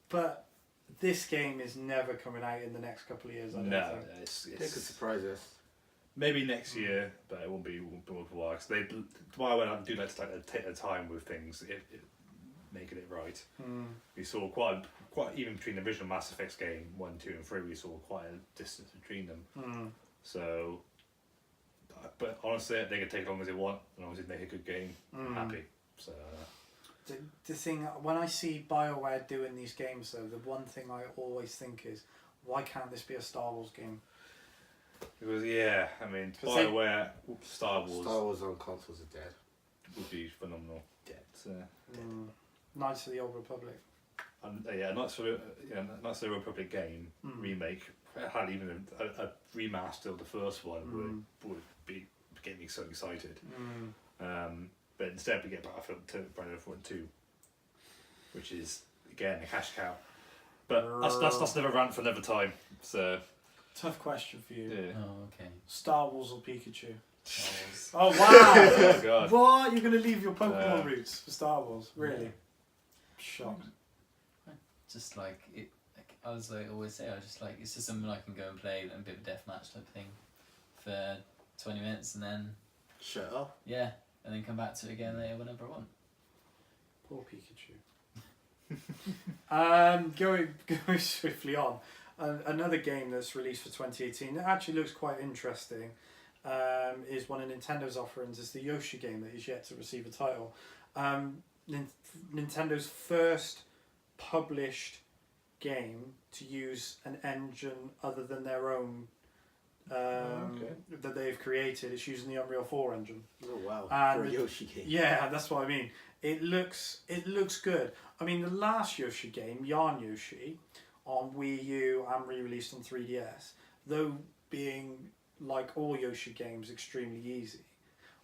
But this game is never coming out in the next couple of years. I don't think. It could surprise us. Maybe next year, but it won't be for a while. Cause I do like to take their time with things, making it right. We saw quite even between the original Mass Effect game 1, 2, and 3. We saw quite a distance between them. So. But honestly, they can take it long as they want, as long as they make a good game. I'm happy. So. The thing, when I see BioWare doing these games, though, the one thing I always think is, why can't this be a Star Wars game? Because I mean, BioWare, Star Wars on consoles are dead. Would be phenomenal. Dead. So, Knights of the Old Republic. Knights of the Republic game remake. Had even a remaster of the first one would be getting me so excited. But instead we get Battlefield 2, which is again a cash cow. But that's another rant for another time. So Tough question for you. Yeah. Oh, okay. Star Wars or Pikachu? Star Wars. Oh wow! Oh god. What? You're gonna leave your Pokemon roots for Star Wars? Really? Yeah. Shocked. Just like it. Like, I was like always say, I was just like it's just something I can go and play and a bit of a deathmatch type thing for 20 minutes and then Shut up. yeah, and then come back to it again later whenever I want. Poor Pikachu. Going swiftly on. Another game that's released for 2018 that actually looks quite interesting is one of Nintendo's offerings. Is the Yoshi game that is yet to receive a title. Nintendo's first published game to use an engine other than their own that they've created. It's using the Unreal 4 engine. Oh wow. And For a Yoshi game. Yeah, that's what I mean. It looks good. I mean, the last Yoshi game, Yarn Yoshi, on Wii U and re-released on 3DS, though being like all Yoshi games extremely easy,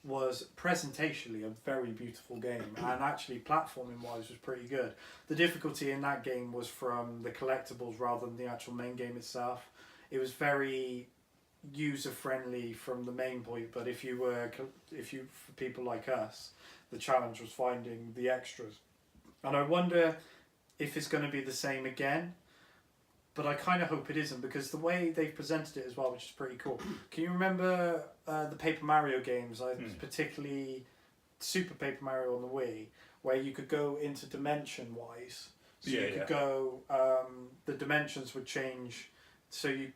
was presentationally a very beautiful game and actually platforming wise was pretty good. The difficulty in that game was from the collectibles rather than the actual main game itself. It was very user friendly from the main point, but if you for people like us, the challenge was finding the extras. And I wonder if it's going to be the same again, but I kind of hope it isn't, because the way they've presented it as well, which is pretty cool. Can you remember the Paper Mario games, particularly Super Paper Mario on the Wii, where you could go into dimension wise? So you could go, the dimensions would change. So you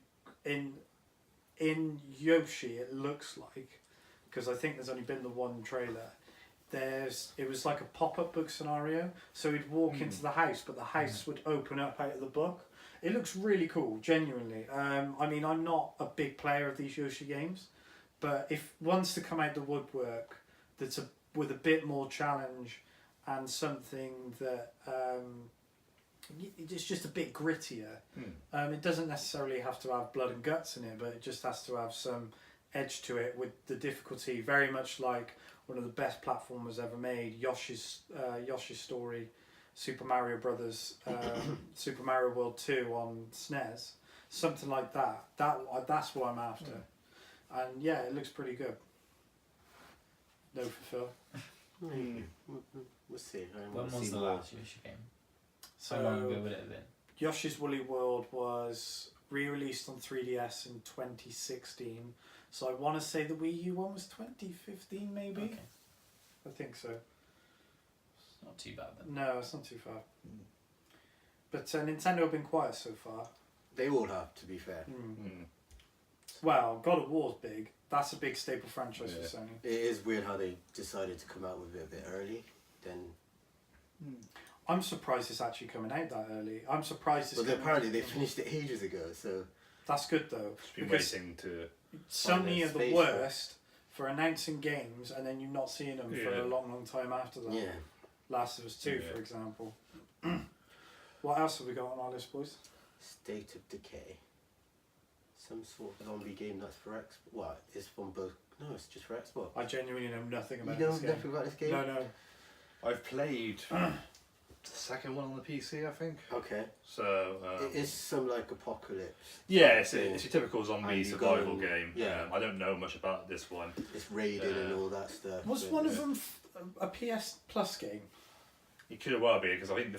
in Yoshi, it looks like, because I think there's only been the one trailer. It was like a pop-up book scenario. So he'd walk into the house, but the house would open up out of the book. It looks really cool, genuinely. I mean, I'm not a big player of these Yoshi games, but if one's to come out the woodwork that's with a bit more challenge and something that it's just a bit grittier. It doesn't necessarily have to have blood and guts in it, but it just has to have some edge to it, with the difficulty very much like one of the best platformers ever made, Yoshi's Story, Super Mario Brothers, Super Mario World 2 on SNES, something like that. That's what I'm after. And yeah, it looks pretty good. No for Phil. We'll see. When was the last Yoshi game? So how long ago would it have been? Yoshi's Woolly World was re-released on 3DS in 2016. So I want to say the Wii U one was 2015 maybe? Okay. I think so. It's not too bad then. No, it's not too far. But Nintendo have been quiet so far. They all have, to be fair. Well, God of War's big. That's a big staple franchise for Sony. It is weird how they decided to come out with it a bit early. Then. I'm surprised it's actually coming out that early. I'm surprised it's. But apparently they finished it ages ago, so. That's good though. Just been waiting to. Sony are the worst for announcing games and then you not seeing them for a long, long time after that. Yeah. Last of Us 2, for example. What else have we got on our list, boys? State of Decay. Some sort of zombie game that's for Xbox. What? It's from both. No, it's just for Xbox. I genuinely know nothing about You this know game. nothing about this game? No. I've played the second one on the PC, I think. Okay. So. It is some like apocalypse. Yeah, it's your typical zombie And you survival go- game. yeah. I don't know much about this one. It's raiding and all that stuff. Was but- one of them a PS Plus game? It could well be, because I think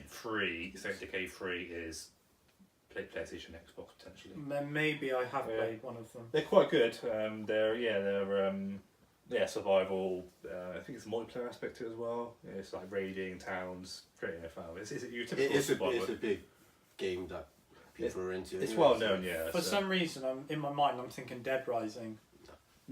3, State of Decay 3 is PlayStation, Xbox potentially. Maybe I have played one of them. They're quite good. They're survival. I think it's a multiplayer aspect to it as well. It's like raiding towns, creating a family. It's your typical survival. It's a big game that people are into. It's anyway, well so- known, yeah. For some reason, in my mind, I'm thinking Dead Rising.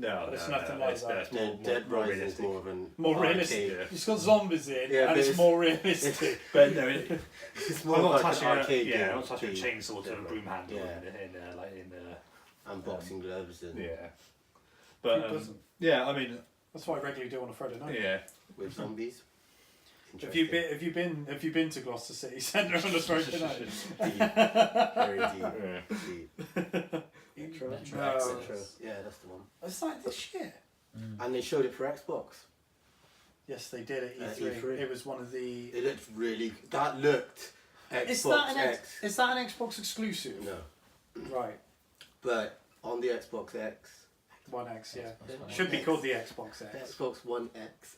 No, It's nothing like that. It's Dead more Rising is realistic. more of an More realistic. arcade. It's got zombies in, Yeah, and but it's more realistic. But no, It's I'm more not like touching an arcade game. I'm not touching a chainsaw to a Dead broom handle Yeah. And boxing gloves and yeah. Who But doesn't? yeah, I mean, That's what I regularly do on a Friday night. yeah. with zombies. Have you been to Gloucester City Centre on a Friday night? Deep. Very Yeah. deep. Intro. Metro No. Exodus. Yeah, that's the one. It's like this year. And they showed it for Xbox. Yes, they did at At E3. E3. It was one of the. It looked really. That looked Xbox Is that an X. Is that an Xbox exclusive? No. Right. But on the Xbox X, One X, yeah. Xbox One Should be X. called the Xbox X. Xbox One X.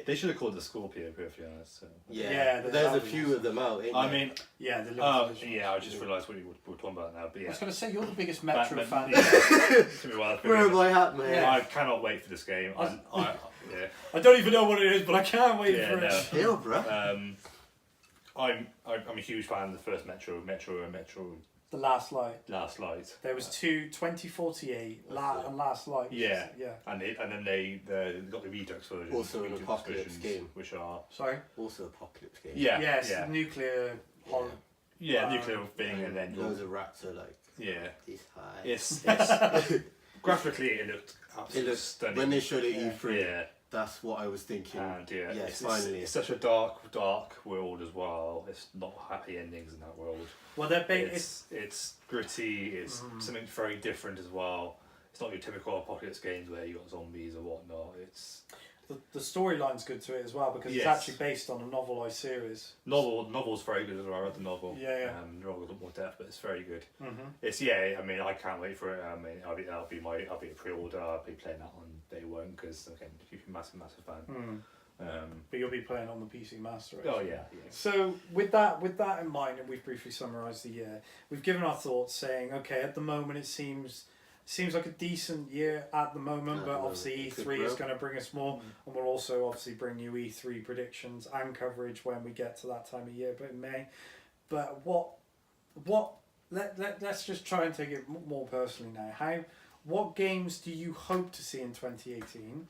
They should have called the Scorpio, to be honest. So. Yeah, there's a few of them out. Ain't I there? mean, Yeah, the limited edition. yeah, I just realised what you were talking about now. But I yeah, was going to say, you're the biggest Metro fan. Yeah. To be honest, Where am I at, man? Yeah. I cannot wait for this game. Yeah. I don't even know what it is, but I can't wait Yeah, for no. it. Chill, bro. I'm a huge fan of the first Metro, and Metro The Last Light. Last Light. There was 2048, and Last Light. Yeah. Yeah. And then they got the Redux version. Also an Redux apocalypse versions, game. which are Sorry? Also Apocalypse game. Yes, yeah, nuclear... nuclear thing, and then Loads of raptor like this high. It's graphically it looked absolutely stunning. When they showed it at E3, yeah. That's what I was thinking. And yes, finally. It's such a dark world as well. It's not happy endings in that world. Well, they're big. It's gritty. It's something very different as well. It's not your typical apocalypse games where you got zombies or whatnot. It's the storyline's good to it as well because it's Yes. actually based on a novelised series. novel's very good as well. I read the novel. Yeah. The novel's a lot more depth, but it's very good. Mm-hmm. It's I mean, I can't wait for it. I mean, I'll be a pre-order. I'll be playing that on day one because again, I'm a massive fan. But you'll be playing on the PC Master Race. Oh yeah. So with that in mind, and we've briefly summarised the year, we've given our thoughts, saying, okay, at the moment it seems like a decent year at the moment, but obviously E3 is going to bring us more, and we'll also obviously bring you E3 predictions and coverage when we get to that time of year, but in May. But let's just try and take it more personally now. What games do you hope to see in 2018?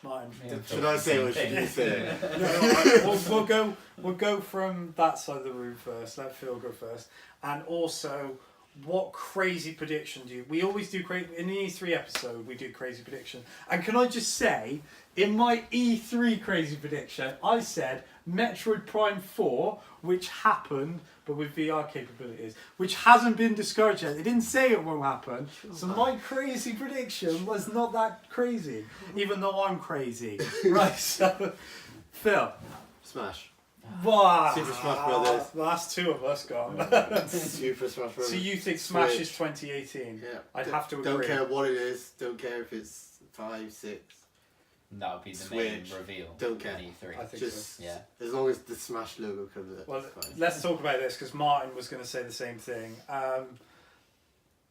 Martin, should I say or should you say? No, we'll go from that side of the room first. Let Phil go first, and also, what crazy prediction do you? We always do in the E3 episode. We do crazy prediction, and can I just say, in my E3 crazy prediction, I said Metroid Prime 4, which happened, but with VR capabilities, which hasn't been discouraged yet. They didn't say it won't happen, so my crazy prediction was not that crazy, even though I'm crazy. Right, so Phil. Smash. Wow. Super Smash Brothers. The last two of us gone. Super Smash Brothers. So you think Smash Switch. is 2018? Yeah. I'd have to agree. Don't care what it is. Don't care if it's 5, 6. That would be the Switch. main reveal. Don't care. in E3. I think Just Yeah. as long as the Smash logo comes up. Well, it's fine. let's talk about this because Martin was going to say the same thing.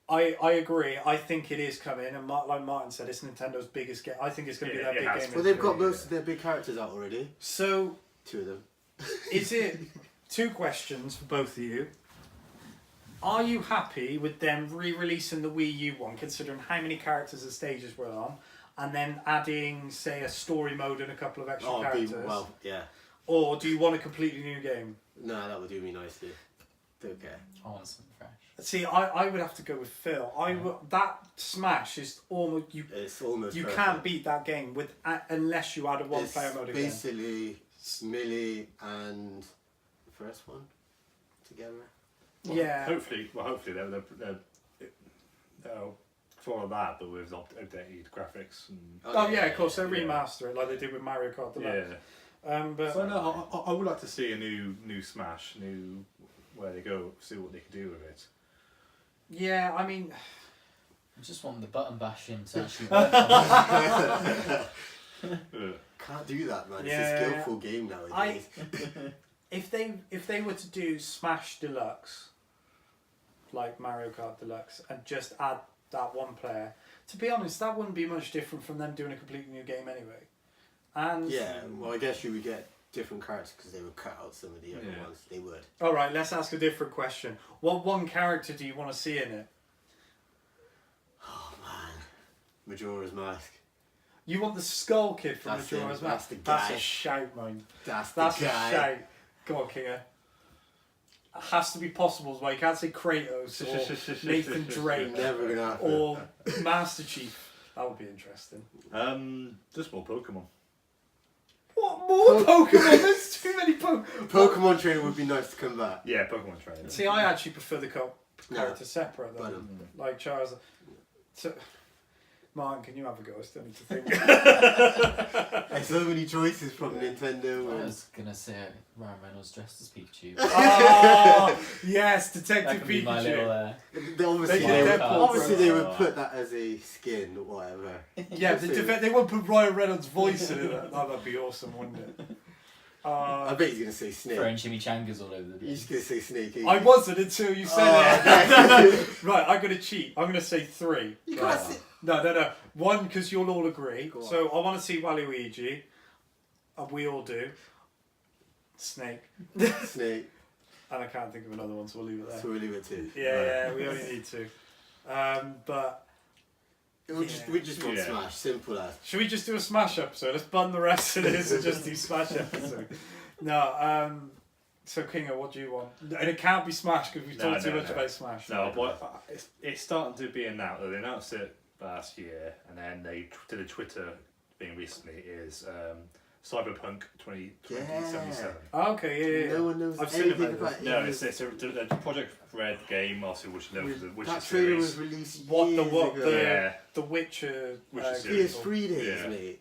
I agree. I think it is coming, and like Martin said, it's Nintendo's biggest game. I think it's going to be their big game. Well, they've got most of their big characters out already. So, 2 of them. is it 2 questions for both of you? Are you happy with them re-releasing the Wii U one, considering how many characters and stages were on, and then adding, say, a story mode and a couple of extra characters? Yeah. Or do you want a completely new game? No, that would do me nicely. Don't care. I want something fresh. See, I would have to go with Phil. That Smash is almost It's almost you perfect. can't beat that game with unless you add a one-player mode again. Basically, Melee and the first one together. Yeah. Hopefully they'll follow that, but with updated graphics. And, Oh yeah, of course they remaster it like they did with Mario Kart Deluxe. But So no, I would like to see a new Smash, where they go, see what they can do with it. yeah, I mean, I just want the button bashing to actually work. Can't do that, man. Yeah. It's a skillful game nowadays. if they were to do Smash Deluxe, like Mario Kart Deluxe, and just add that one player, to be honest, that wouldn't be much different from them doing a completely new game anyway. And Yeah, well, I guess you would get different characters because they would cut out some of the other ones. They would. all right, let's ask a different question. What one character do you want to see in it? Oh man, Majora's Mask. You want the Skull Kid from That's Majora's him, Mask? that's the That's guy. a shout, man. That's That's the a guy. shout. Come on, Kinger. It has to be possible as well. You can't say Kratos or Nathan Drake Never gonna happen. or Master Chief. That would be interesting. Just more Pokemon. What more Pokemon? There's too many Pokemon. Pokemon trainer would be nice to come back. Yeah, Pokemon training. See, I actually prefer the characters separate though. But, Like Charles. So, Martin, can you have a go? I still need to think. There's so many choices from Nintendo. I was gonna say Ryan Reynolds dressed as Pikachu. Oh, yes, That Detective could be my Pikachu. little. Obviously, They did Deadpool, obviously they bro. would put that as a skin or whatever. Yeah, they won't put Ryan Reynolds' voice in it. That'd be awesome, wouldn't it? I bet he's gonna say Snake. Throwing chimichangas all over the He's place. gonna say Snake. I wasn't until you said it. Right, I'm gonna cheat. I'm gonna say 3. You can't say. No. 1, because you'll all agree. Go on. So I want to see Waluigi. And we all do. Snake. Snake. And I can't think of another one, so we'll leave it there. So we'll leave it to. Yeah, we only need 2. But We just want Smash. Simple as. should we just do a Smash episode? Let's bun the rest of this and just do Smash episode. No, so Kingo, what do you want? And it can't be Smash because we've talked too much about Smash. No, but it's starting to be announced. They announced it last year, and then they did a Twitter thing recently. Is Cyberpunk 2077. Oh, okay, yeah. No one knows I've seen anything about about this. it. No, it's a Project Red game, also which you know for the Witcher That trailer was series. released What the years what ago. Yeah. the Witcher Witcher series. PS3 days, Yeah. mate.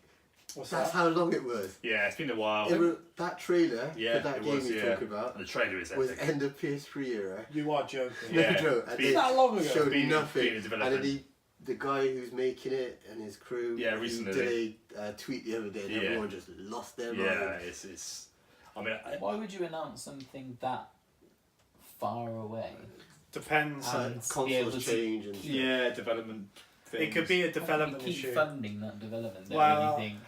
What's That's that? how long it was. Yeah, it's been a while. That trailer Yeah, for that it game was, you're yeah. talking about And the trailer is was epic. end of PS3 era. You are joking. Yeah. No joke. It's And been they that long ago? showed Been nothing. in And development. then the guy who's making it and his crew, Yeah, he recently. did a tweet the other day and Yeah. everyone just lost their Yeah, mind. it's. I mean, Why would you announce something that far away? Depends. And be able Consoles to change and stuff. yeah, development. It could be a Why would development we keep issue. funding that development. Don't Well, really think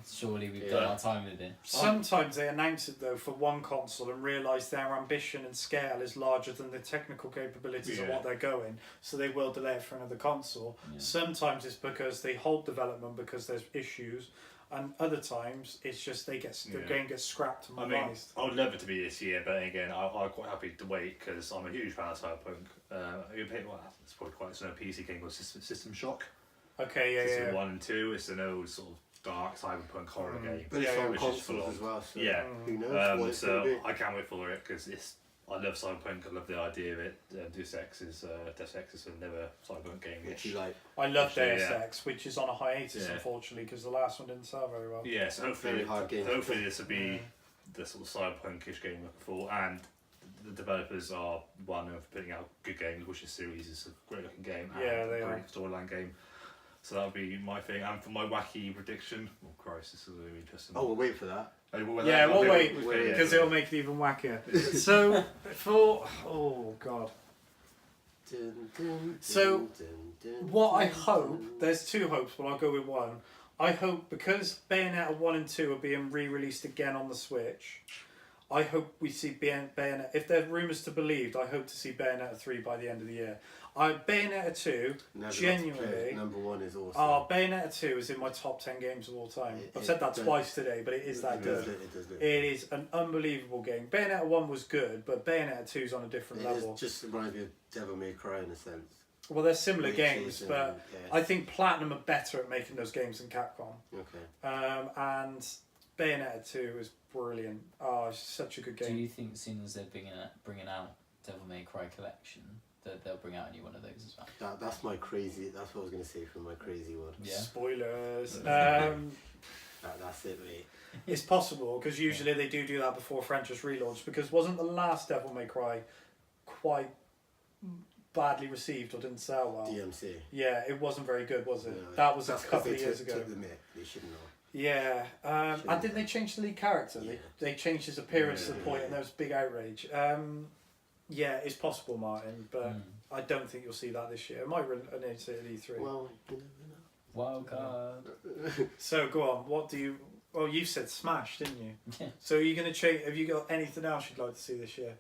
surely we've Yeah. done our time with it. sometimes they announce it though for one console and realise their ambition and scale is larger than the technical capabilities of Yeah. what they're going, so they will delay it for another console. Yeah. Sometimes it's because they halt development because there's issues, and other times it's just the Yeah. game gets scrapped and I mean, revised. I would love it to be this year, but again, I'm quite happy to wait because I'm a huge fan of Cyberpunk. It's probably quite a PC game called System Shock. Okay, System yeah. 1 and 2. It's an old sort of dark cyberpunk horror game. But it's Yeah, on which is consoles full as well, so Yeah. who knows what it's So going to be. I can't wait for it because I love Cyberpunk. I love the idea of it. Deus Ex is another Cyberpunk game. Which you like. I love Actually, Deus yeah. Ex, which is on a hiatus Yeah. unfortunately because the last one didn't sell very well. Yeah, so Very hard game. hopefully this will be the sort of cyberpunkish game looking for, and the developers are one of putting out good games. Witcher series is a great looking game. And Yeah, they a are. great storyline game. So that'll be my thing. And for my wacky prediction, oh Christ, this is really interesting. Oh, we'll wait for that. Yeah, we'll wait, because yeah. it'll make it even wackier. So, God. Dun, dun, So, dun, dun, What I dun, hope, dun. there's 2 hopes, but I'll go with 1. I hope, because Bayonetta 1 and 2 are being re-released again on the Switch, I hope we see Bayonetta, if there's rumours to believe, I hope to see Bayonetta 3 by the end of the year. Bayonetta 2, Never got to genuinely, play it. Number 1 is awesome. Bayonetta 2 is in my top 10 games of all time. It- I've said that it does- twice today, but it is that It good. does look It is an unbelievable game. Bayonetta 1 was good, but Bayonetta 2 is on a different It level. is just reminds me of Devil May Cry in a sense. Well, they're similar Witches games, and- but yeah. I think Platinum are better at making those games than Capcom. Okay. And Bayonetta 2 is brilliant. Oh, it's such a good Do game. you think, soon as they're bringing out Devil May Cry Collection, that they'll bring out a new one of those as well? That's my crazy. That's what I was gonna say for my crazy one. Yeah. Spoilers. That's it, mate. It's possible, because usually they do that before franchise relaunch, because wasn't the last Devil May Cry quite badly received or didn't sell well? DMC. Yeah, it wasn't very good, was it? No, That was a that's 'cause couple they of years took ago. the myth. They shouldn't have. Yeah, and didn't they change the lead character? Yeah. They changed his appearance to the Yeah. point, and there was big outrage. Yeah, it's possible, Martin, but I don't think you'll see that this year. It might announce it at E3. Well, you Wild card. never know. So go on. What do you? Well, you said Smash, didn't you? Yeah. So are you going to change? Have you got anything else you'd like to see this year?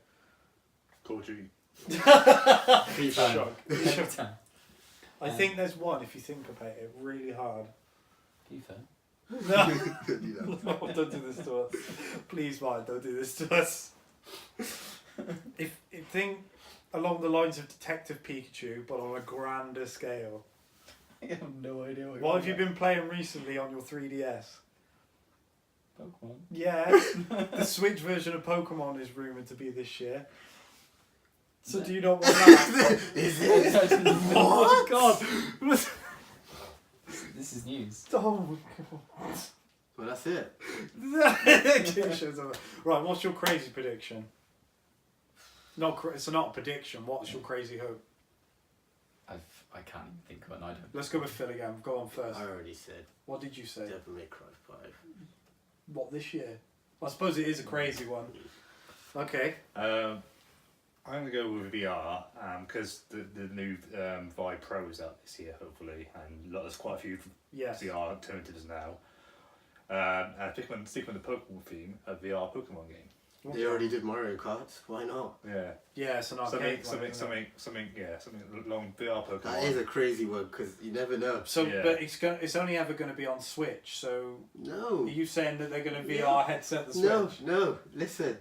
Call of Duty. FIFA. Shock. Every time. I think there's one if you think about it really hard. FIFA. No, no, don't do this to us. Please, Martin, don't do this to us. If think along the lines of Detective Pikachu, but on a grander scale. I have no idea What have you been playing recently on your 3DS? Pokemon. Yeah, the Switch version of Pokemon is rumoured to be this year. So do you not want that? Is it? Oh God! This is news. Oh, Well, that's it. right, what's your crazy prediction? It's not a prediction. What's your crazy hope? I can't even think of an item. Let's go with Phil again. Go on first. I already said What did you say? Devil May Cry 5. What, this year? I suppose it is a crazy one. Okay. I'm going to go with VR because the new Vive Pro is out this year, hopefully, and there's quite a few Yes. VR alternatives now. And sticking with the Pokemon theme, a VR Pokemon game. They already did Mario Kart. Why not? Yeah. Yeah, it's an arcade Something long VR Pokemon. That is a crazy one because you never know. So, Yeah. but it's only ever going to be on Switch. So, No. are you saying that they're going to VR headset the Switch? No. Listen,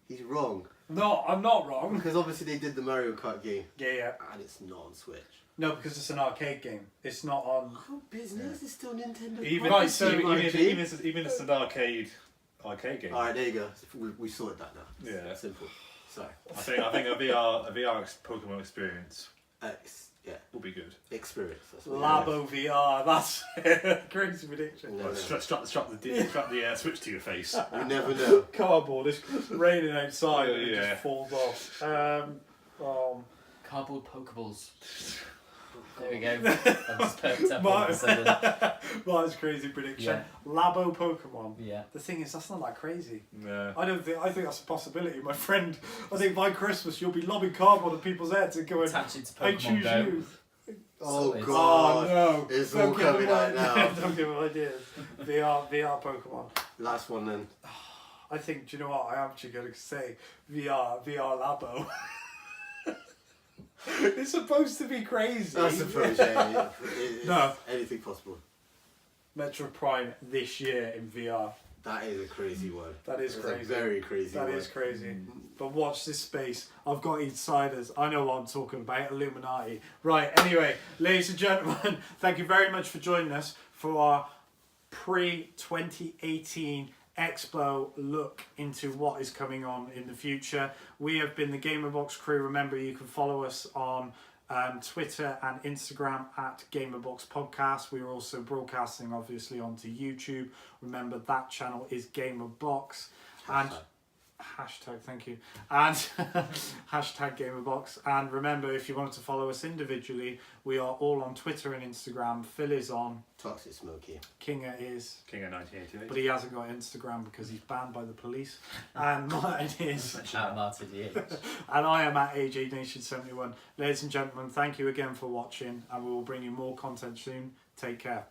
he's wrong. No, I'm not wrong. Because obviously they did the Mario Kart game. Yeah. And it's not on Switch. No, because it's an arcade game. It's not on. Oh, business is still Nintendo. Even Right, if so it's an arcade game. Alright, there you go. We sorted that now. Yeah. Simple. Sorry. I think a VR Pokemon experience will be good. Experience. That's what Labo VR. That's crazy prediction. No. Strap the Switch to your face. You never know. Cardboard. It's raining outside and it Yeah. just falls off. Cardboard Pokeballs. There we go. I've just perked up all of a sudden. That's crazy prediction. Yeah. Labo Pokemon. Yeah. The thing is, that's not that crazy. No. I think that's a possibility. My friend, I think by Christmas you'll be lobbing cardboard at people's heads and going, Attach it to I Pokemon choose Go. you. Oh Sorted. god. Oh no. It's Don't all give them coming out now. Don't give them ideas. VR Pokemon. Last one then. I think, do you know what? I am actually going to say VR Labo. It's supposed to be crazy. I suppose, yeah. No. Anything possible. Metro Prime this year in VR. That is a crazy one. That is That's crazy. a very crazy That one. is crazy. But watch this space. I've got insiders. I know what I'm talking about. Illuminati. Right, anyway, ladies and gentlemen, thank you very much for joining us for our pre-2018 Expo look into what is coming on in the future. We have been the Gamerbox crew. Remember, you can follow us on Twitter and Instagram at Gamerbox Podcast. We are also broadcasting obviously onto YouTube. Remember, that channel is Gamerbox. And hashtag, thank you. And hashtag Gamerbox. And remember, if you wanted to follow us individually, we are all on Twitter and Instagram. Phil is on. Toxic Smoky. Kinga is. Kinga 1988. But he hasn't got Instagram because he's banned by the police. And Martin is. At Martin DH. And I am at AJ Nation 71. Ladies and gentlemen, thank you again for watching, and we will bring you more content soon. Take care.